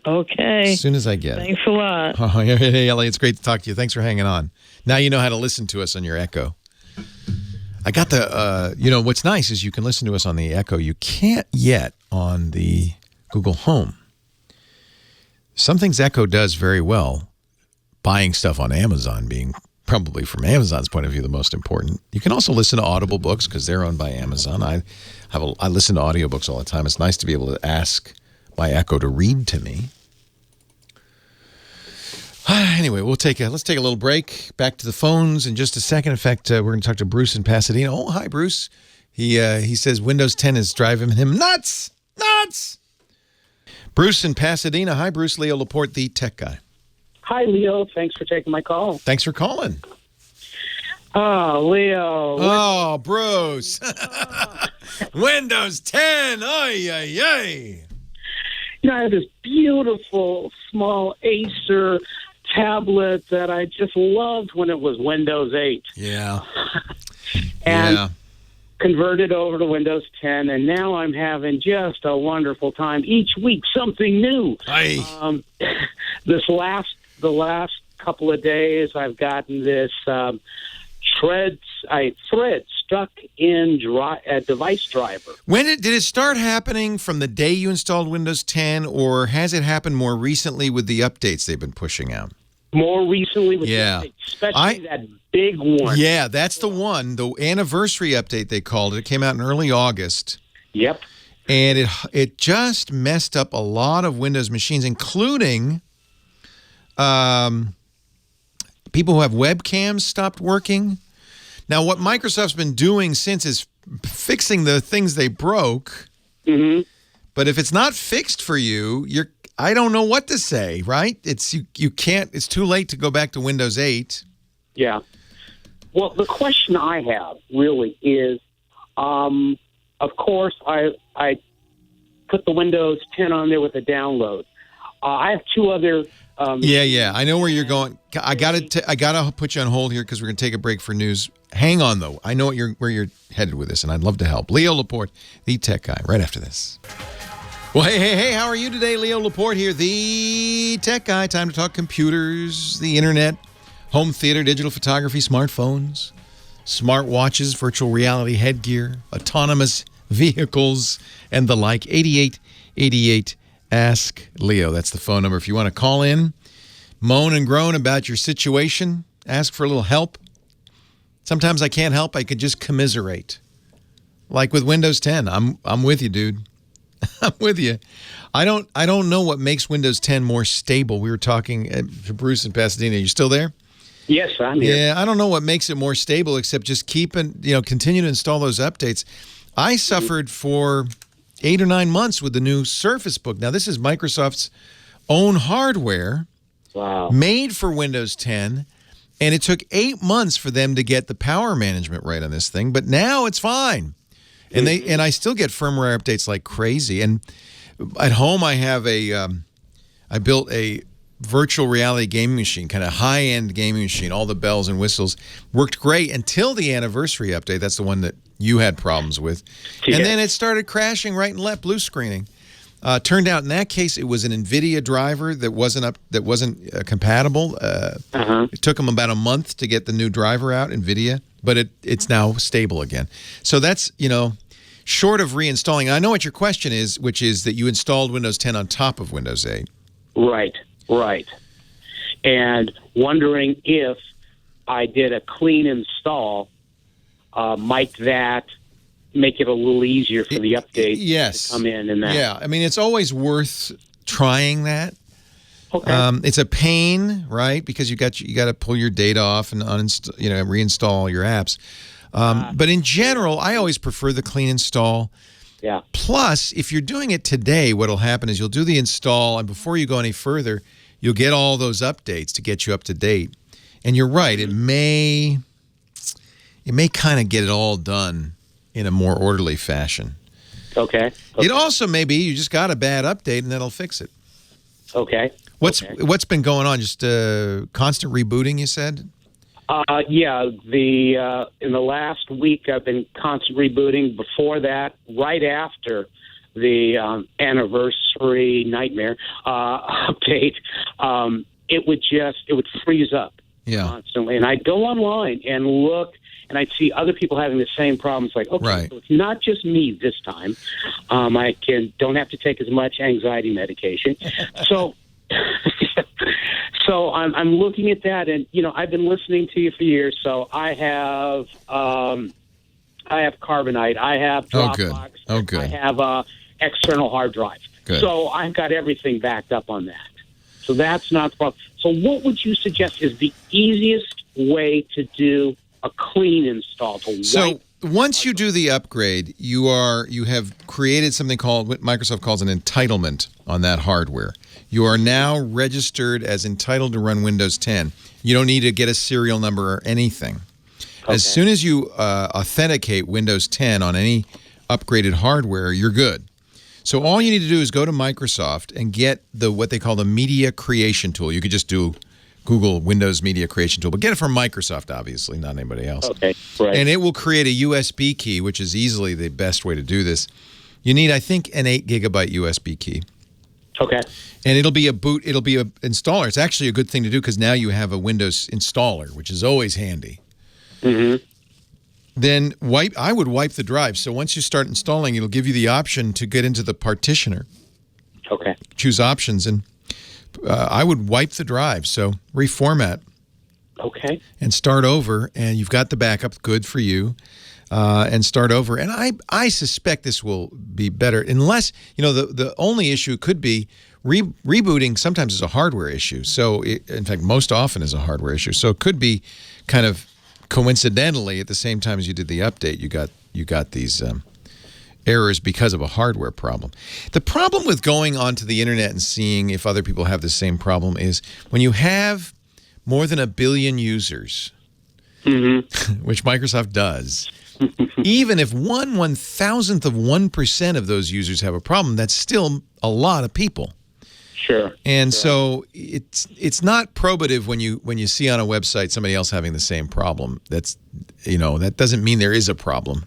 Okay. As soon as I get it. Thanks a lot. Hey, Ellie, it's great to talk to you. Thanks for hanging on. Now you know how to listen to us on your Echo. I got the, what's nice is you can listen to us on the Echo. You can't yet on the Google Home. Some things Echo does very well, buying stuff on Amazon being probably from Amazon's point of view the most important. You can also listen to Audible books because they're owned by Amazon. I listen to audiobooks all the time. It's nice to be able to ask my Echo to read to me. Anyway, let's take a little break. Back to the phones in just a second. In fact, we're going to talk to Bruce in Pasadena. Oh, hi, Bruce. He says Windows 10 is driving him nuts. Bruce in Pasadena. Hi, Bruce. Leo Laporte, the tech guy. Hi, Leo. Thanks for taking my call. Thanks for calling. Oh, Leo. Oh, Bruce. Windows 10. Ay, ay, ay. I have this beautiful small Acer tablet that I just loved when it was Windows 8. Yeah. And converted over to Windows 10, and now I'm having just a wonderful time. Each week, something new. The last couple of days, I've gotten this Threads stuck in device driver. When did it start happening from the day you installed Windows 10, or has it happened more recently with the updates they've been pushing out? More recently with the updates, especially that big one. Yeah, that's the one, the anniversary update they called it. It came out in early August. Yep. And it just messed up a lot of Windows machines, including people who have webcams stopped working. Now, what Microsoft's been doing since is fixing the things they broke. Mm-hmm. But if it's not fixed for you, I don't know what to say, right? You can't. It's too late to go back to Windows 8. Yeah. Well, the question I have really is, of course, I put the Windows 10 on there with a download. I have two other. Yeah. I know where you're going. I gotta put you on hold here because we're gonna take a break for news. Hang on though. I know where you're headed with this, and I'd love to help. Leo Laporte, the tech guy, right after this. Well, hey, how are you today? Leo Laporte here, the tech guy. Time to talk computers, the internet, home theater, digital photography, smartphones, smartwatches, virtual reality headgear, autonomous vehicles, and the like. 8888 Ask Leo. That's the phone number. If you want to call in, moan and groan about your situation, ask for a little help. Sometimes I can't help. I could just commiserate. Like with Windows 10. I'm with you, dude. I'm with you. I don't know what makes Windows 10 more stable. We were talking to Bruce in Pasadena. You still there? Yes, I'm here. Yeah, I don't know what makes it more stable except just continue to install those updates. I suffered for 8 or 9 months with the new Surface Book. Now, this is Microsoft's own hardware. Wow. Made for Windows 10, and it took 8 months for them to get the power management right on this thing, but now it's fine. And I still get firmware updates like crazy. And at home, I have I built a virtual reality gaming machine, kind of high-end gaming machine, all the bells and whistles. Worked great until the anniversary update. That's the one that you had problems with. Yeah. And then it started crashing right and left, blue screening. Turned out in that case, it was an NVIDIA driver that wasn't compatible. It took them about a month to get the new driver out, NVIDIA, but it's now stable again. So that's, short of reinstalling. I know what your question is, which is that you installed Windows 10 on top of Windows 8. Right. And wondering if I did a clean install, might that make it a little easier for the update to come in and that. Yeah, I mean, it's always worth trying that. Okay. It's a pain, right? Because you got to pull your data off and reinstall your apps. But in general, I always prefer the clean install. Yeah. Plus, if you're doing it today, what'll happen is you'll do the install, and before you go any further, you'll get all those updates to get you up to date. And you're right, it may kind of get it all done in a more orderly fashion. Okay. It also may be you just got a bad update and that'll fix it. Okay. What's been going on? Just constant rebooting, you said? Yeah. In the last week, I've been constant rebooting. Before that, right after the anniversary nightmare update, it would freeze up constantly. And I'd go online and look, and I'd see other people having the same problems. Like, okay, so it's not just me this time. I don't have to take as much anxiety medication. So I'm looking at that, and I've been listening to you for years. So I have Carbonite, I have Dropbox, good. I have external hard drive. Good. So I've got everything backed up on that. So that's not the problem. So what would you suggest is the easiest way to do a clean install? So once you do the upgrade, you have created something called what Microsoft calls an entitlement on that hardware. You are now registered as entitled to run Windows 10. You don't need to get a serial number or anything. Okay. As soon as you authenticate Windows 10 on any upgraded hardware, you're good. So all you need to do is go to Microsoft and get what they call the Media Creation Tool. You could just do Google Windows Media Creation Tool, but get it from Microsoft, obviously, not anybody else. Okay, right. And it will create a USB key, which is easily the best way to do this. You need, I think, an 8 gigabyte USB key. Okay. And it'll be a installer. It's actually a good thing to do because now you have a Windows installer, which is always handy. Mm-hmm. then I would wipe the drive. So once you start installing, it'll give you the option to get into the partitioner. Okay. Choose options, and I would wipe the drive. So reformat. Okay. And start over, and you've got the backup. Good for you. And start over. And I suspect this will be better, unless, the only issue could be rebooting sometimes is a hardware issue. So, in fact, most often is a hardware issue. So it could be kind of coincidentally at the same time as you did the update, you got these errors because of a hardware problem. The problem with going onto the internet and seeing if other people have the same problem is when you have more than 1 billion users, which Microsoft does, even if 1/1000th of 1% of those users have a problem, that's still a lot of people. Sure. And so it's not probative when you see on a website somebody else having the same problem. That doesn't mean there is a problem.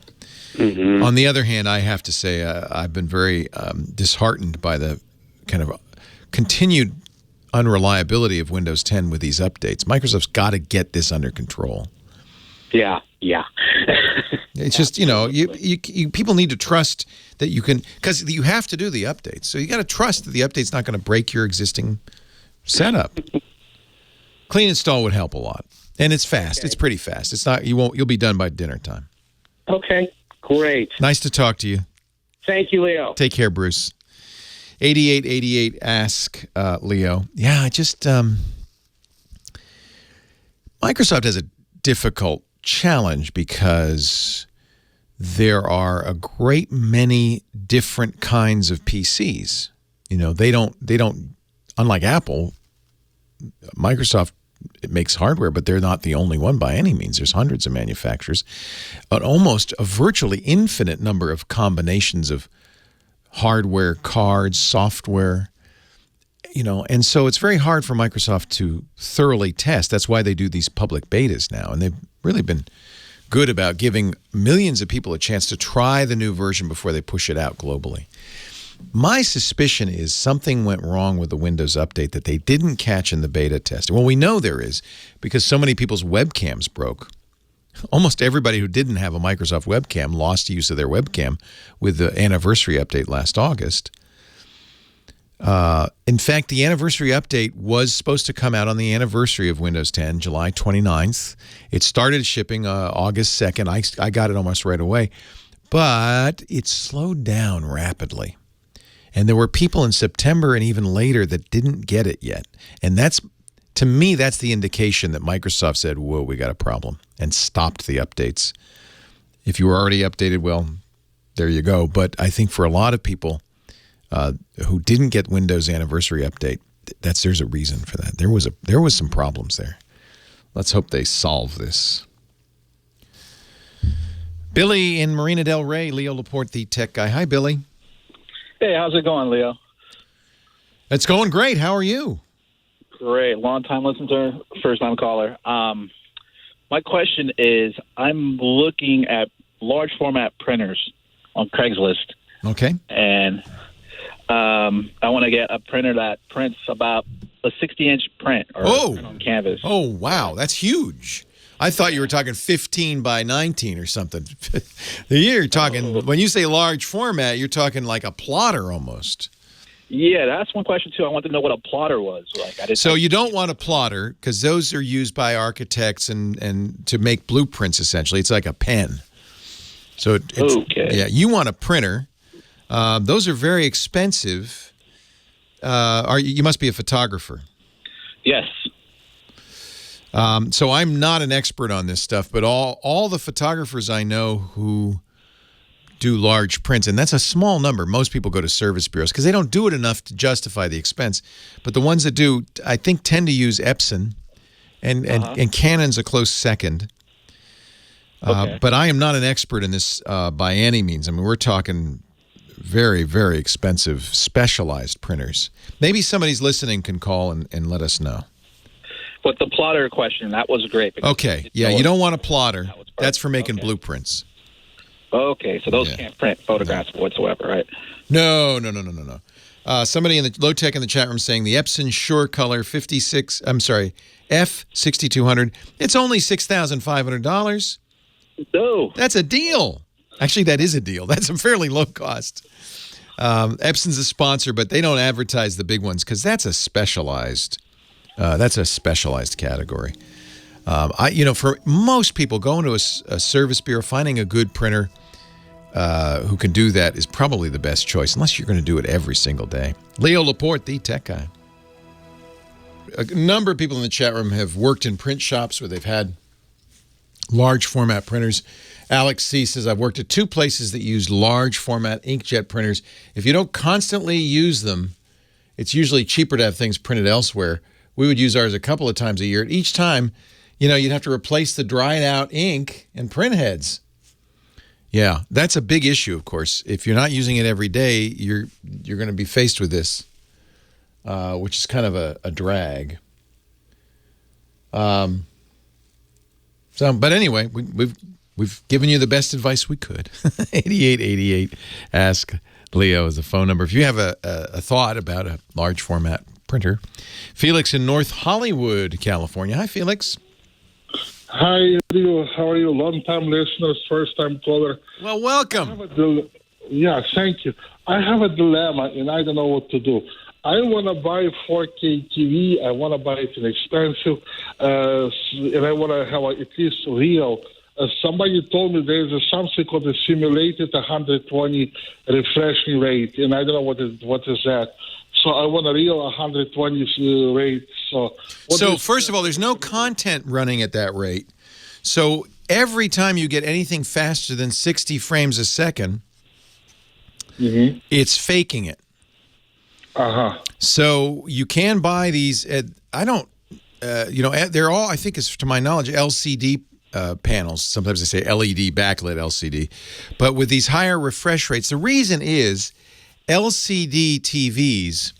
On the other hand, I have to say I've been very disheartened by the kind of continued unreliability of Windows 10 with these updates. Microsoft's got to get this under control. Yeah. It's just, people need to trust that you can, because you have to do the updates. So you got to trust that the update's not going to break your existing setup. Clean install would help a lot. And it's fast. Okay. It's pretty fast. It's not, you'll be done by dinner time. Okay, great. Nice to talk to you. Thank you, Leo. Take care, Bruce. 8888 ask Leo. Yeah, Microsoft has a difficult challenge because there are a great many different kinds of PCs. They don't unlike Apple, Microsoft, it makes hardware, but they're not the only one by any means. There's hundreds of manufacturers, but almost a virtually infinite number of combinations of hardware, cards, software, and so it's very hard for Microsoft to thoroughly test. That's why they do these public betas now, and they've really been good about giving millions of people a chance to try the new version before they push it out globally. My suspicion is something went wrong with the Windows update that they didn't catch in the beta test. Well, we know there is because so many people's webcams broke. Almost everybody who didn't have a Microsoft webcam lost use of their webcam with the anniversary update last August. In fact, the anniversary update was supposed to come out on the anniversary of Windows 10, July 29th. It started shipping August 2nd. I got it almost right away. But it slowed down rapidly. And there were people in September and even later that didn't get it yet. And to me, that's the indication that Microsoft said, whoa, we got a problem, and stopped the updates. If you were already updated, well, there you go. But I think for a lot of people who didn't get Windows anniversary update, there's a reason for that. There was some problems there. Let's hope they solve this. Billy in Marina Del Rey, Leo Laporte, the tech guy. Hi, Billy. Hey, how's it going, Leo? It's going great. How are you? Great. Long-time listener, first-time caller. My question is, I'm looking at large-format printers on Craigslist. Okay. And I want to get a printer that prints about a 60-inch print print on canvas. Oh, wow. That's huge. I thought you were talking 15 by 19 or something. You're talking, when you say large format, you're talking like a plotter almost. Yeah, that's one question, too. I want to know what a plotter was. So you don't want a plotter because those are used by architects and to make blueprints, essentially. It's like a pen. So yeah, you want a printer. Those are very expensive. You must be a photographer. Yes. So I'm not an expert on this stuff, but all the photographers I know who do large prints, and that's a small number. Most people go to service bureaus because they don't do it enough to justify the expense. But the ones that do, I think, tend to use Epson, and Canon's a close second. But I am not an expert in this by any means. I mean, we're talking very, very expensive, specialized printers. Maybe somebody's listening can call and let us know. But the plotter question, that was great. Okay, yeah, you don't want a plotter. That's for making blueprints. Okay, so those can't print photographs whatsoever, right? No. Somebody in the low tech in the chat room saying the Epson Sure Color F6200. It's only $6,500. No. That's a deal. Actually, that is a deal. That's a fairly low cost. Epson's a sponsor, but they don't advertise the big ones because that's a specialized category. For most people, going to a service bureau, finding a good printer who can do that is probably the best choice, unless you're going to do it every single day. Leo Laporte, the tech guy. A number of people in the chat room have worked in print shops where they've had large format printers. Alex C. says, I've worked at 2 places that use large format inkjet printers. If you don't constantly use them, it's usually cheaper to have things printed elsewhere. We would use ours a couple of times a year. Each time, you'd have to replace the dried out ink and print heads. Yeah, that's a big issue, of course. If you're not using it every day, you're going to be faced with this, which is kind of a drag. But anyway, we've given you the best advice we could. 8888 Ask Leo is the phone number. If you have a thought about a large format printer. Felix in North Hollywood, California. Hi, Felix. Hi, Leo. How are you? Long-time listeners, first-time caller. Well, welcome. Thank you. I have a dilemma, and I don't know what to do. I want to buy a 4K TV. I want to buy it inexpensive, and I want to have at least real. Somebody told me there's something called a simulated 120 refreshing rate, and I don't know what is that. So I want a real 120 rate. So first of all, there's no content running at that rate. So every time you get anything faster than 60 frames a second, it's faking it. So you can buy these. They're all, I think, to my knowledge, LCD panels. Sometimes they say LED backlit LCD, but with these higher refresh rates. The reason is LCD TVs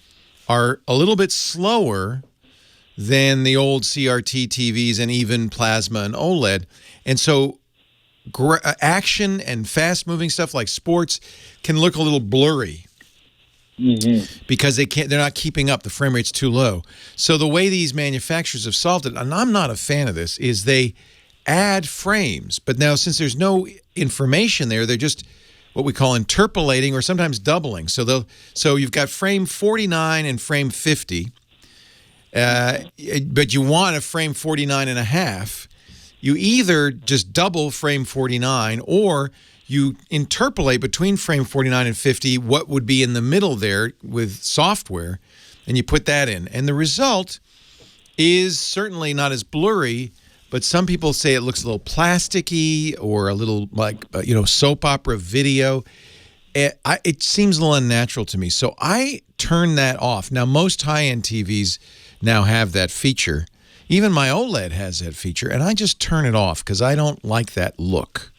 are a little bit slower than the old CRT TVs and even plasma and OLED. And so action and fast-moving stuff like sports can look a little blurry because they're not keeping up. The frame rate's too low. So the way these manufacturers have solved it, and I'm not a fan of this, is they add frames. But now since there's no information there, they're just what we call interpolating or sometimes doubling. So you've got frame 49 and frame 50, but you want a frame 49 and a half. You either just double frame 49 or you interpolate between frame 49 and 50 what would be in the middle there with software, and you put that in. And the result is certainly not as blurry, but some people say it looks a little plasticky or a little like, soap opera video. It seems a little unnatural to me. So I turn that off. Now, most high-end TVs now have that feature. Even my OLED has that feature, and I just turn it off because I don't like that look.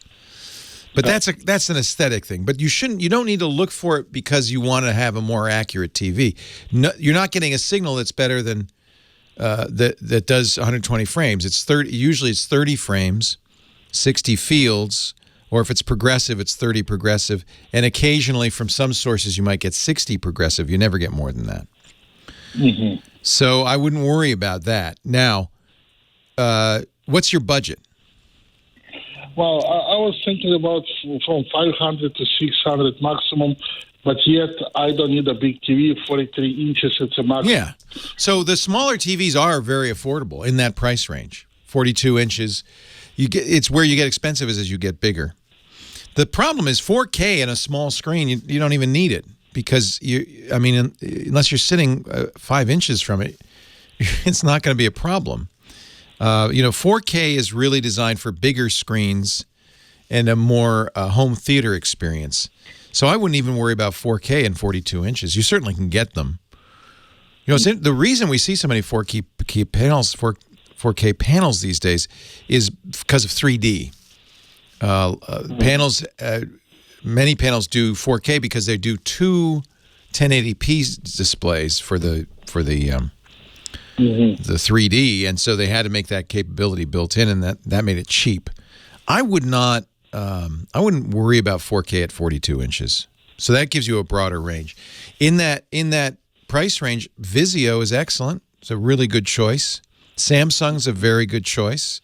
But that's an aesthetic thing. But you don't need to look for it because you want to have a more accurate TV. No, you're not getting a signal that's better than that does 120 frames. Usually it's 30 frames, 60 fields, or if it's progressive, it's 30 progressive. And occasionally from some sources you might get 60 progressive. You never get more than that. So I wouldn't worry about that. Now, what's your budget? Well, I was thinking about from 500 to 600 maximum, but yet I don't need a big TV, 43 inches, it's a maximum. Yeah. So the smaller TVs are very affordable in that price range. 42 inches. It's where you get expensive as you get bigger. The problem is 4K in a small screen, you don't even need it because, unless you're sitting 5 inches from it, it's not going to be a problem. 4K is really designed for bigger screens and a more home theater experience. So I wouldn't even worry about 4K and 42 inches. You certainly can get them. The reason we see so many 4K panels these days is because of 3D. Many panels do 4K because they do two 1080p displays for the 3D, and so they had to make that capability built in, and that made it cheap. I wouldn't worry about 4K at 42 inches. So that gives you a broader range. In that price range, Vizio is excellent. It's a really good choice. Samsung's a very good choice.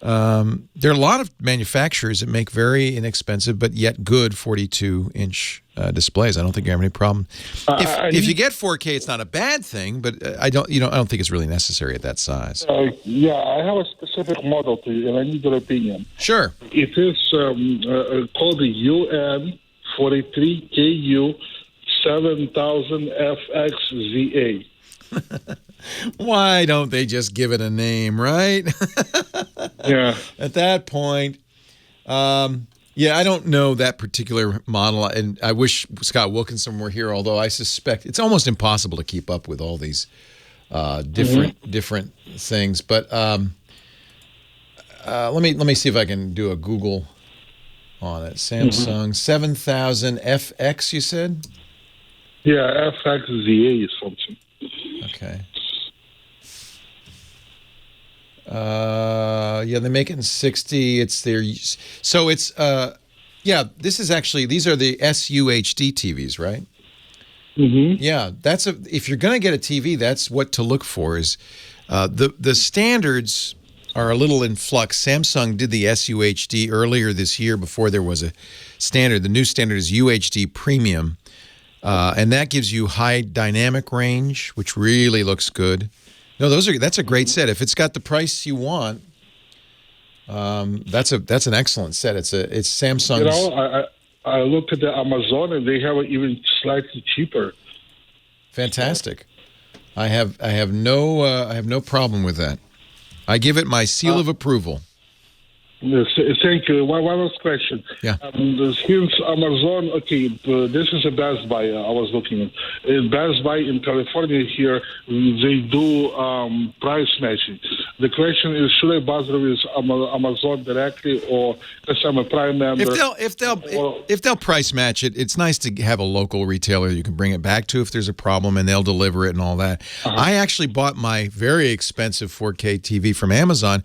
There are a lot of manufacturers that make very inexpensive but yet good 42-inch displays. I don't think you have any problem. If you get 4K, it's not a bad thing, but I don't think it's really necessary at that size. Yeah, I have a specific model to you, and I need your opinion. Sure. It is called the UN43KU 7000FXZA. Why don't they just give it a name, right? Yeah. At that point, I don't know that particular model, and I wish Scott Wilkinson were here, although I suspect it's almost impossible to keep up with all these different things. But let me see if I can do a Google on it. Samsung 7000 FX, you said? Yeah, FXZA is something. Okay. They make it in 60. It's their, so it's this is actually, these are the SUHD TVs, right? Mm-hmm. Yeah, if you're going to get a TV, that's what to look for. Is the standards are a little in flux. Samsung did the SUHD earlier this year before there was a standard. The new standard is UHD Premium, and that gives you high dynamic range, which really looks good. No, that's a great set. If it's got the price you want, that's an excellent set. It's Samsung's. I looked at the Amazon and they have it even slightly cheaper. Fantastic. I have no problem with that. I give it my seal of approval. Yes, thank you. One last question. Yeah. Since Amazon, this is a Best Buy I was looking at. In Best Buy in California here, they do price matching. The question is, should I bother with Amazon directly, or because I'm a Prime member? If they'll price match it, it's nice to have a local retailer you can bring it back to if there's a problem, and they'll deliver it and all that. I actually bought my very expensive 4K TV from Amazon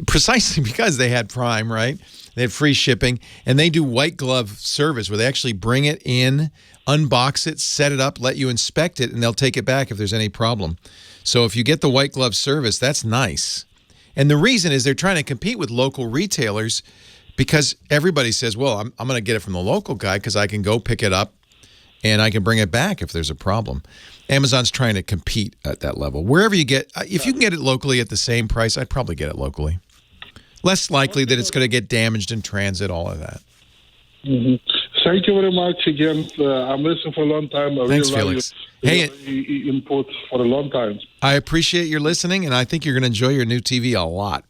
precisely because they had Prime, right? They had free shipping, and they do white glove service where they actually bring it in, unbox it, set it up, let you inspect it, and they'll take it back if there's any problem. So if you get the white glove service, that's nice. And the reason is they're trying to compete with local retailers because everybody says, well, I'm going to get it from the local guy because I can go pick it up and I can bring it back if there's a problem. Amazon's trying to compete at that level. Wherever you get, if you can get it locally at the same price, I'd probably get it locally. Less likely that it's going to get damaged in transit, all of that. Mm-hmm. Thank you very much again. I'm listening for a long time. Thanks, Felix. Hey, input for a long time. I appreciate your listening, and I think you're going to enjoy your new TV a lot.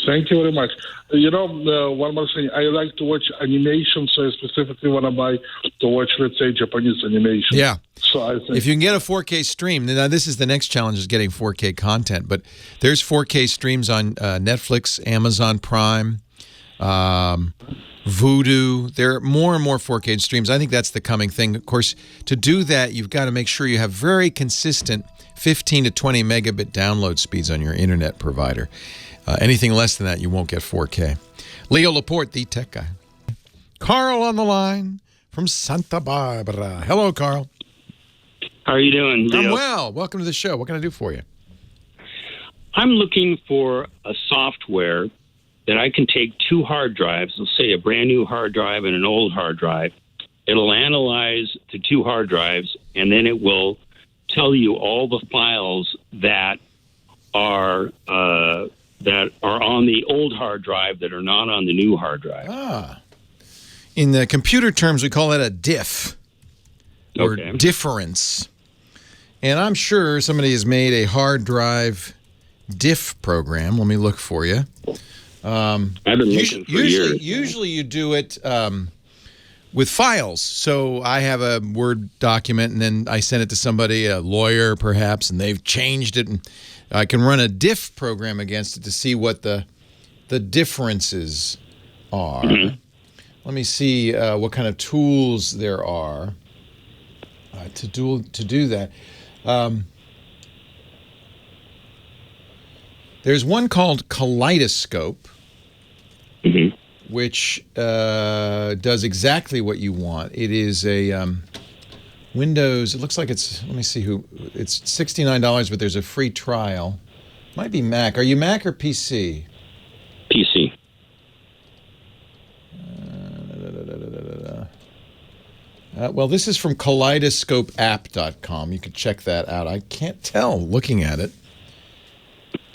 Thank you very much. One more thing. I like to watch animation, so I specifically want to buy to watch, let's say, Japanese animation. Yeah. So I think if you can get a 4K stream, now this is the next challenge is getting 4K content, but there's 4K streams on Netflix, Amazon Prime, Vudu. There are more and more 4K streams. I think that's the coming thing. Of course, to do that, you've got to make sure you have very consistent 15 to 20 megabit download speeds on your internet provider. Anything less than that, you won't get 4K. Leo Laporte, the tech guy. Carl on the line from Santa Barbara. Hello, Carl. How are you doing, Leo? I'm well. Welcome to the show. What can I do for you? I'm looking for a software that I can take two hard drives, let's say a brand new hard drive and an old hard drive. It'll analyze the two hard drives, and then it will tell you all the files that are on the old hard drive that are not on the new hard drive. In the computer terms, we call it a diff or Okay. difference. And I'm sure somebody has made a hard drive diff program. Let me look for you. I've been looking for years. Usually you do it with files. So I have a Word document, and then I send it to somebody, a lawyer perhaps, and they've changed it. And I can run a diff program against it to see what the differences are. Mm-hmm. Let me see what kind of tools there are to do that. There's one called Kaleidoscope, which does exactly what you want. It is a Windows. It looks like it's. Let me see it's $69, but there's a free trial. Might be Mac. Are you Mac or PC? PC. Well, this is from kaleidoscopeapp.com. You can check that out. I can't tell looking at it.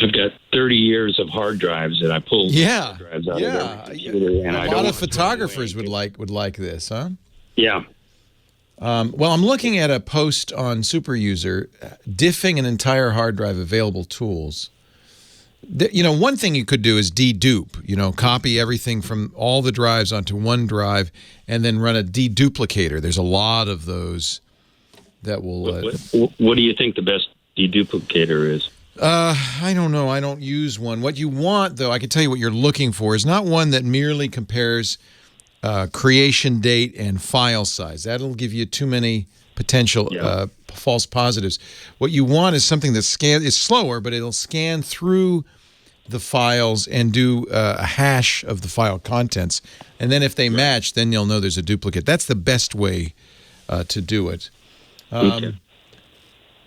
I've got 30 years of hard drives that I pulled hard drives out of every computer. And a lot of photographers would like this, huh? Yeah. Well, I'm looking at a post on Superuser, diffing an entire hard drive available tools. One thing you could do is dedupe, copy everything from all the drives onto one drive and then run a deduplicator. There's a lot of those that will... What do you think the best deduplicator is? I don't know. I don't use one. What you want, though, I can tell you what you're looking for, is not one that merely compares creation date and file size. That'll give you too many potential false positives. What you want is something that is slower, but it'll scan through the files and do a hash of the file contents. And then if they match, then you'll know there's a duplicate. That's the best way to do it.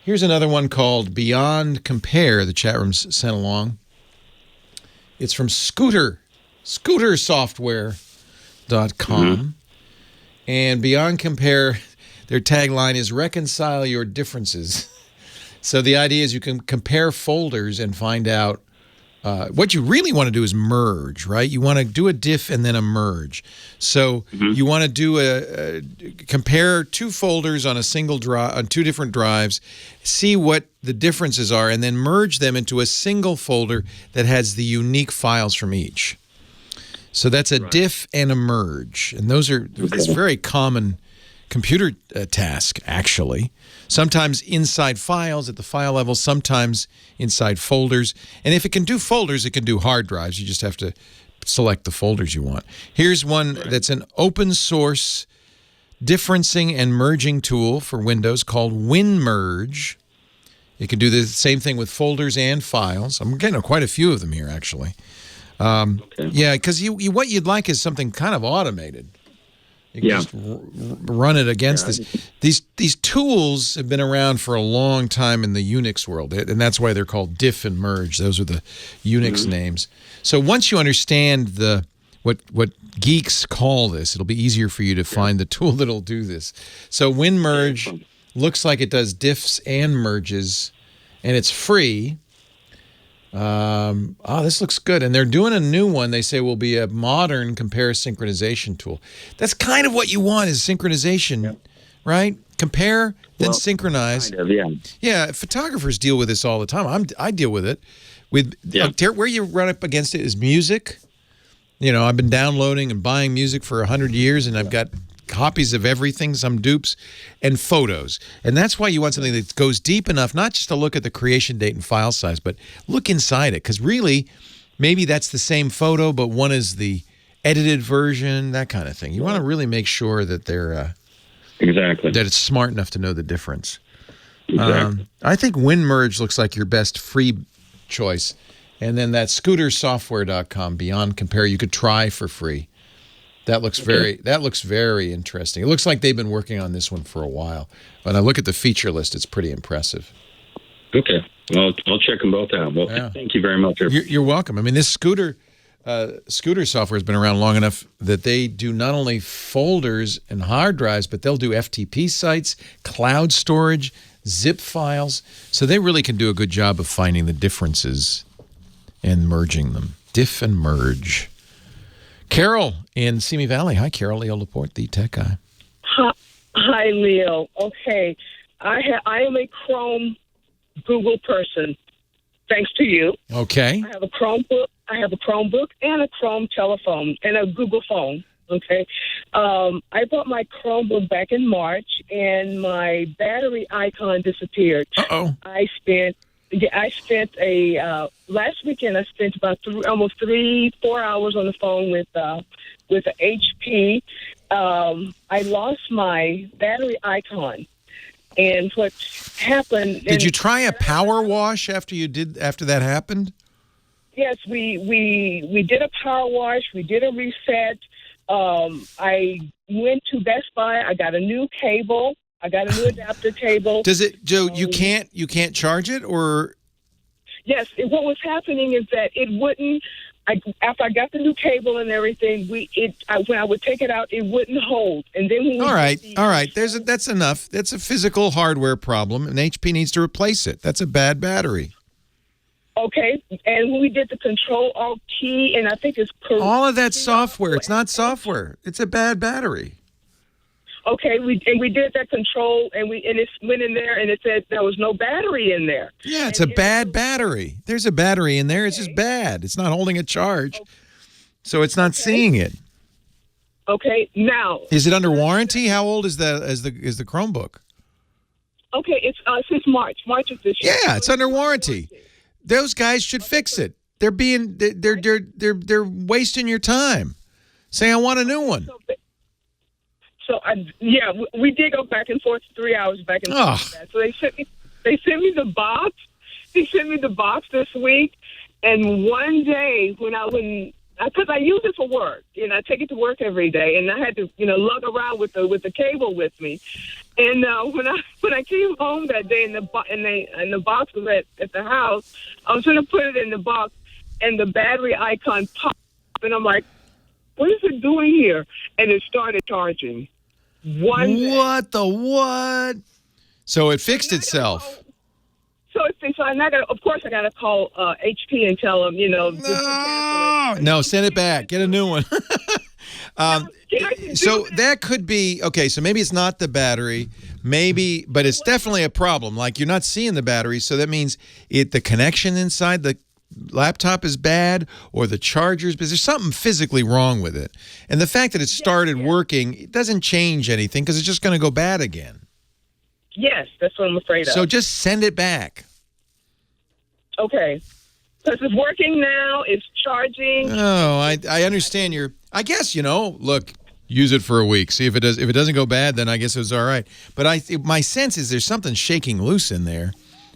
Here's another one called Beyond Compare, the chat room's sent along. It's from scootersoftware.com. And Beyond Compare, their tagline is reconcile your differences. So the idea is you can compare folders and find out what you really want to do is merge, right? You want to do a diff and then a merge. So you want to do compare two folders on a single drive, on two different drives, see what the differences are, and then merge them into a single folder that has the unique files from each. So that's a diff and a merge, and those are it's a very common computer task, actually. Sometimes inside files at the file level, sometimes inside folders. And if it can do folders, it can do hard drives. You just have to select the folders you want. Here's one that's an open source differencing and merging tool for Windows called WinMerge. It can do the same thing with folders and files. I'm getting quite a few of them here, actually. Yeah, because what you'd like is something kind of automated. You can just run it against this. These tools have been around for a long time in the Unix world, and that's why they're called diff and merge. Those are the Unix names. So once you understand what geeks call this, it'll be easier for you to find the tool that'll do this. So WinMerge looks like it does diffs and merges, and it's free. This looks good. And they're doing a new one they say will be a modern compare synchronization tool. That's kind of what you want is synchronization, right? Compare, then synchronize. Kind of, yeah, photographers deal with this all the time. I deal with it. Where you run up against it is music. I've been downloading and buying music for 100 years, and I've got copies of everything, some dupes, and photos. And that's why you want something that goes deep enough, not just to look at the creation date and file size, but look inside it. Because really, maybe that's the same photo, but one is the edited version, that kind of thing. You want to really make sure that they're that it's smart enough to know the difference. Exactly. I think WinMerge looks like your best free choice. And then that scootersoftware.com, Beyond Compare, you could try for free. That looks very interesting. It looks like they've been working on this one for a while. When I look at the feature list, it's pretty impressive. Okay. Well, I'll check them both out. Well, thank you very much. You're welcome. I mean, this scooter software has been around long enough that they do not only folders and hard drives, but they'll do FTP sites, cloud storage, zip files. So they really can do a good job of finding the differences and merging them. Diff and merge. Carol in Simi Valley. Hi, Carol. Leo Laporte, the tech guy. Hi, Leo. Okay. I am a Chrome Google person, thanks to you. Okay. I have a Chromebook and a Chrome telephone and a Google phone. Okay. I bought my Chromebook back in March, and my battery icon disappeared. Uh-oh. Last weekend I spent about almost 3-4 hours on the phone with HP. I lost my battery icon, and what happened? Did you try a power wash after that happened? Yes, we did a power wash. We did a reset. I went to Best Buy. I got a new cable. I got a new adapter cable. Does it, Joe? You can't charge it, or? Yes, what was happening is that it wouldn't. After I got the new cable and everything, when I would take it out, it wouldn't hold. And then when all right. That's enough. That's a physical hardware problem, and HP needs to replace it. That's a bad battery. Okay, and when we did the Control-Alt-T, and I think it's all of that software. It's not software. It's a bad battery. Okay, we did that control, and it went in there, and it said there was no battery in there. Yeah, it's a bad battery. There's a battery in there. It's just bad. It's not holding a charge, so it's not seeing it. Okay, now is it under warranty? How old is the Chromebook? Okay, it's since March of this year. Yeah, it's under warranty. Those guys should fix it. They're wasting your time. Say, I want a new one. So we did go back and forth 3 hours back and forth. That. So they sent me the box. They sent me the box this week, and one day because I use it for work, and I take it to work every day, and I had to lug around with the cable with me. And when I came home that day, and the box was at the house, I was going to put it in the box, and the battery icon popped, and I'm like, what is it doing here? And it started charging. What the what? So it fixed itself. So I got. Of course, I got to call HP and tell them. No, send it back. Get a new one. So that could be okay. So maybe it's not the battery. Maybe, but it's definitely a problem. Like you're not seeing the battery, so that means the connection inside the laptop is bad, or the charger's, but there's something physically wrong with it. And the fact that it started working, it doesn't change anything because it's just going to go bad again. Yes, that's what I'm afraid of. So just send it back. Okay. Because it's working now, it's charging. Oh, I understand I guess, look, use it for a week. See if it does. If it doesn't go bad, then I guess it was all right. But my sense is there's something shaking loose in there,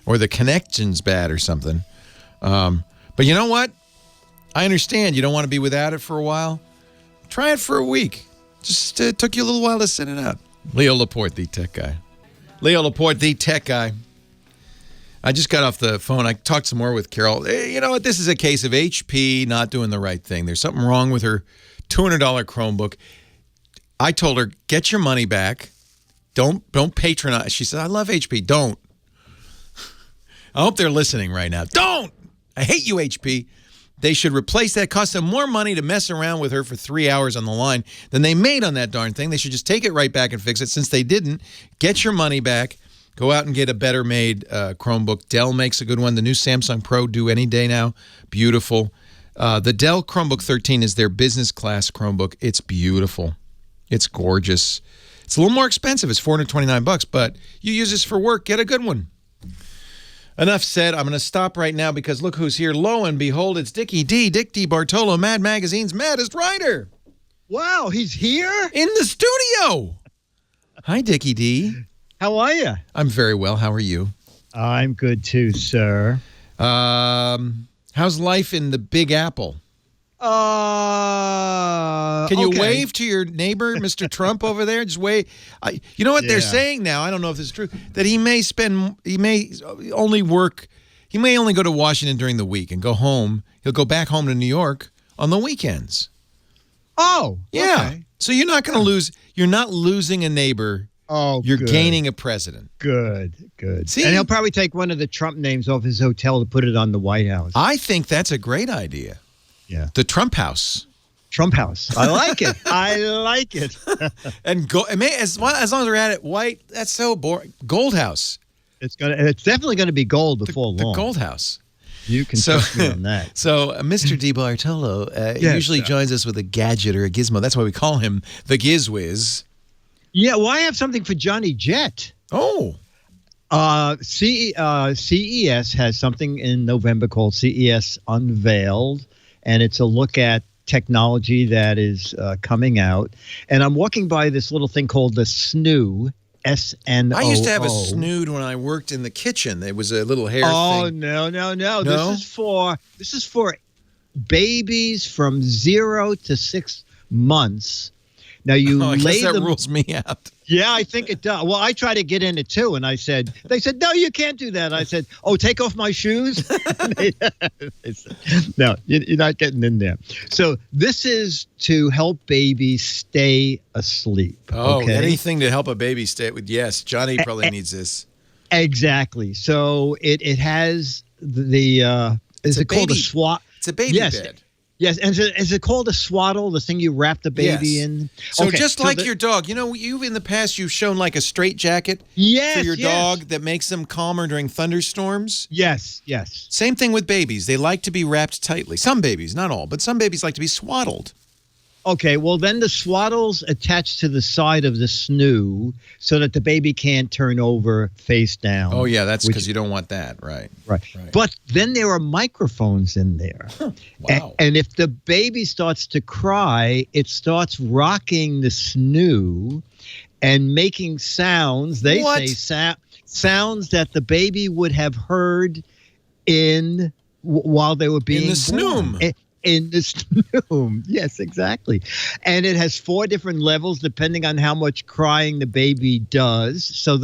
or the connection's bad or something. But you know what? I understand you don't want to be without it for a while. Try it for a week. Just took you a little while to send it out. Leo Laporte, the tech guy. Leo Laporte, the tech guy. I just got off the phone. I talked some more with Carol. You know what? This is a case of HP not doing the right thing. There's something wrong with her $200 Chromebook. I told her, get your money back. Don't patronize. She said, I love HP. Don't. I hope they're listening right now. Don't. I hate you, HP. They should replace that. Cost them more money to mess around with her for 3 hours on the line than they made on that darn thing. They should just take it right back and fix it. Since they didn't, get your money back. Go out and get a better made Chromebook. Dell makes a good one. The new Samsung Pro due any day now. Beautiful. The Dell Chromebook 13 is their business class Chromebook. It's beautiful. It's gorgeous. It's a little more expensive. It's $429, but you use this for work. Get a good one. Enough said. I'm going to stop right now because look who's here. Lo and behold, it's Dickie D. Dick D. Bartolo, Mad Magazine's maddest writer. Wow, he's here? In the studio. Hi, Dickie D. How are you? I'm very well. How are you? I'm good too, sir. How's life in the Big Apple? Can you wave to your neighbor, Mr. Trump, over there? Just wave. You know what they're saying now? I don't know if this is true. That he may only go to Washington during the week and go home. He'll go back home to New York on the weekends. Oh, yeah. Okay. So you're not going to lose. You're not losing a neighbor. Oh, you're gaining a president. Good. See? And he'll probably take one of the Trump names off his hotel to put it on the White House. I think that's a great idea. Yeah. The Trump House. Trump House. I like it. I like it. And as long as we're at it, white, that's so boring. Gold House. It's definitely going to be gold before long. The Gold House. You can trust me on that. So Mr. D. Bartolo usually joins us with a gadget or a gizmo. That's why we call him the Gizwiz. Yeah, well, I have something for Johnny Jett. Oh. CES has something in November called CES Unveiled, and it's a look at technology that is coming out. And I'm walking by this little thing called the SNOO, SNOO. I used to have a snood when I worked in the kitchen. It was a little hair thing. Oh, no. This is for babies from 0 to 6 months. Now you I lay guess that them. rules me out. Yeah, I think it does. Well, I try to get in it too, and they said, no, you can't do that. I said, oh, take off my shoes. They said, no, you're not getting in there. So this is to help babies stay asleep. Oh, okay? Anything to help a baby stay with. Yes, Johnny probably needs this. Exactly. So it has the is it called a swat? It's a baby bed. Yes, and is it called a swaddle? The thing you wrap the baby in. So just like your dog, you in the past you've shown like a straight jacket for your dog that makes them calmer during thunderstorms. Yes. Same thing with babies. They like to be wrapped tightly. Some babies, not all, but some babies like to be swaddled. Okay, well then the swaddle's attached to the side of the snoo so that the baby can't turn over face down. Oh yeah, that's because you don't want that, right? Right. But then there are microphones in there. Wow. And if the baby starts to cry, it starts rocking the snoo and making sounds. They say sounds that the baby would have heard while they were being in the snoom. In the snoom. Yes, exactly. And it has 4 different levels depending on how much crying the baby does. So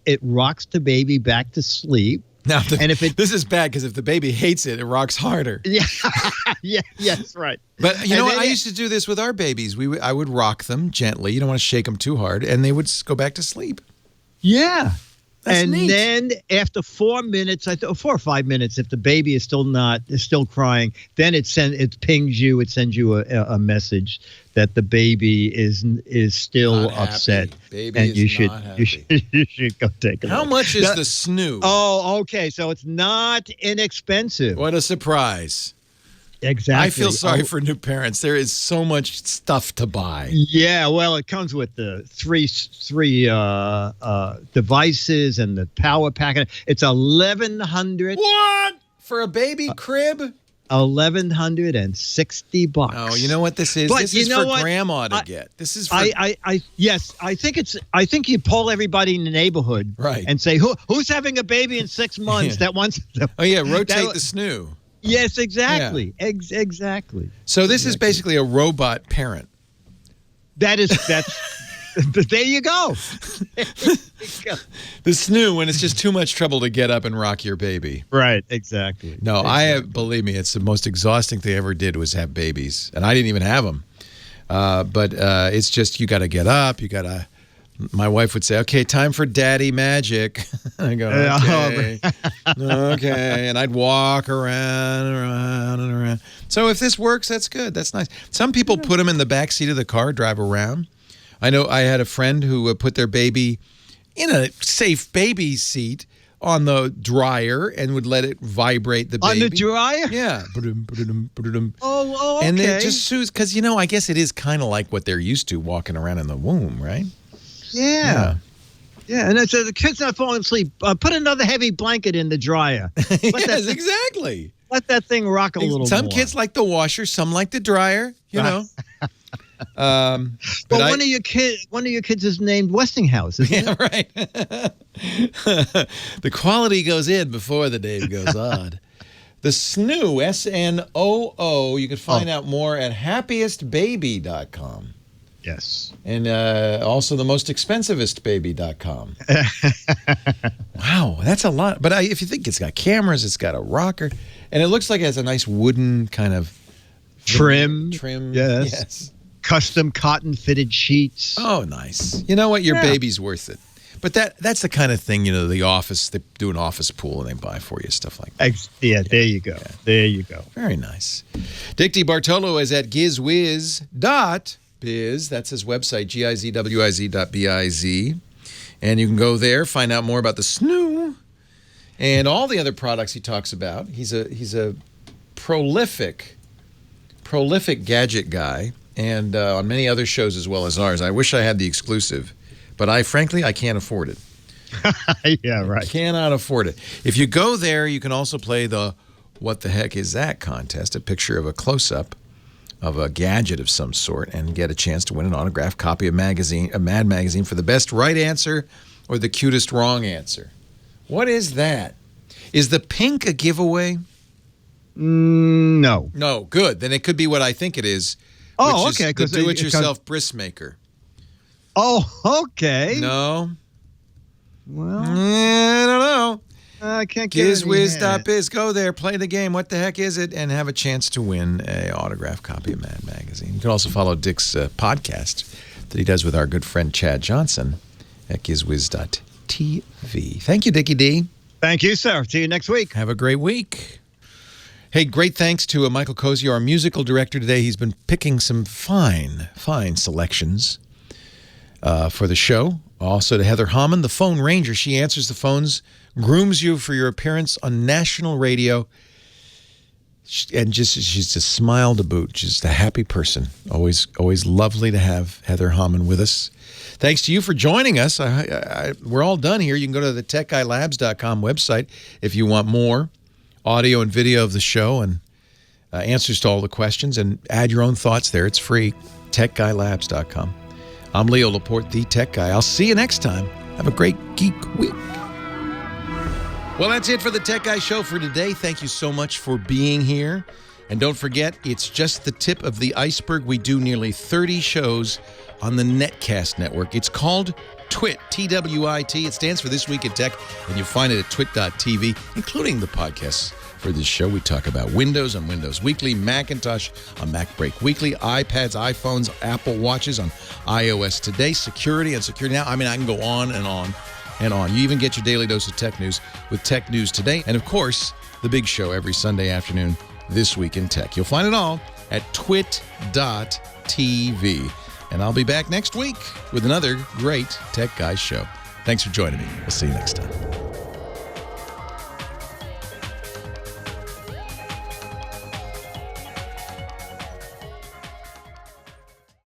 it rocks the baby back to sleep. Now, this is bad because if the baby hates it, it rocks harder. Yeah. Yes, right. But I used to do this with our babies. I would rock them gently. You don't want to shake them too hard, and they would go back to sleep. Yeah. That's neat. Then after 4 minutes, 4 or 5 minutes, if the baby is still crying, then it pings you. It sends you a message that the baby is still not upset, baby and is you should not you should go take it. How much is the snoo? Oh, okay. So it's not inexpensive. What a surprise! Exactly. I feel sorry for new parents. There is so much stuff to buy. Yeah, well, it comes with the three devices and the power pack. It's $1,100. What for a baby crib? $1,160. Oh, you know what this is? But this is for grandma to get. This is for yes, I think you poll everybody in the neighborhood, right, and say who's having a baby in 6 months that wants. Rotate the snoo. Yes, exactly. Yeah. Exactly. So this is basically a robot parent. That's there you go. The snoo when it's just too much trouble to get up and rock your baby. Right, exactly. No, believe me, it's the most exhausting thing I ever did was have babies. And I didn't even have them. But it's just you got to get up, my wife would say, okay, time for daddy magic. I go, okay. And I'd walk around and around and around. So if this works, that's good. That's nice. Some people put them in the back seat of the car, drive around. I know I had a friend who put their baby in a safe baby seat on the dryer and would let it vibrate the baby. On the dryer? Yeah. Oh, okay. And it just soothes, because, I guess it is kind of like what they're used to walking around in the womb, right? Yeah. And it says the kid's not falling asleep. Put another heavy blanket in the dryer. Yes, exactly. Let that thing rock a little more. Some kids like the washer, some like the dryer, know. But one of your kids is named Westinghouse, isn't it? Right. The quality goes in before the name goes on. The snoo, SNOO, you can find out more at happiestbaby.com. Yes. And also the most expensivestbaby.com. Wow, that's a lot. But if you think it's got cameras, it's got a rocker, and it looks like it has a nice wooden kind of trim. Yes. Custom cotton fitted sheets. Oh, nice. You know what? Your baby's worth it. But that's the kind of thing, the office, they do an office pool and they buy for you, stuff like that. Yeah, there you go. Yeah. There you go. Very nice. Dick DeBartolo is at gizwiz.biz. That's his website, gizwiz.biz. And you can go there, find out more about the snoo and all the other products he talks about. He's a prolific gadget guy, and on many other shows as well as ours. I wish I had the exclusive, but I can't afford it. Yeah, right. I cannot afford it. If you go there, you can also play the What the Heck Is That contest, a picture of a close-up of a gadget of some sort, and get a chance to win an autographed copy of Mad Magazine for the best right answer or the cutest wrong answer. What is that? Is the pink a giveaway? No. No, good. Then it could be what I think it is. Oh, which is okay. the do-it-yourself bris maker. Oh, okay. No. Well, I don't know. I can't get it. GizWiz.biz. Go there, play the game. What the heck is it? And have a chance to win an autographed copy of Mad Magazine. You can also follow Dick's podcast that he does with our good friend Chad Johnson at GizWiz.tv. Thank you, Dickie D. Thank you, sir. See you next week. Have a great week. Hey, great thanks to Michael Cozy, our musical director today. He's been picking some fine selections for the show. Also to Heather Hammond, the phone ranger. She answers the phones, grooms you for your appearance on national radio. And she's a smile to boot. She's a happy person. Always lovely to have Heather Hammond with us. Thanks to you for joining us. We're all done here. You can go to the techguylabs.com website if you want more audio and video of the show and answers to all the questions, and add your own thoughts there. It's free. techguylabs.com. I'm Leo Laporte, the Tech Guy. I'll see you next time. Have a great geek week. Well, that's it for the Tech Guy Show for today. Thank you so much for being here. And don't forget, it's just the tip of the iceberg. We do nearly 30 shows on the Netcast network. It's called TWIT, T-W-I-T. It stands for This Week in Tech, and you'll find it at twit.tv, including the podcasts for this show. We talk about Windows on Windows Weekly, Macintosh on Mac Break Weekly, iPads, iPhones, Apple Watches on iOS Today, security on Security Now. I mean, I can go on and on and on. You even get your daily dose of tech news with Tech News Today. And, of course, the big show every Sunday afternoon, This Week in Tech. You'll find it all at twit.tv. And I'll be back next week with another great Tech Guy show. Thanks for joining me. We'll see you next time.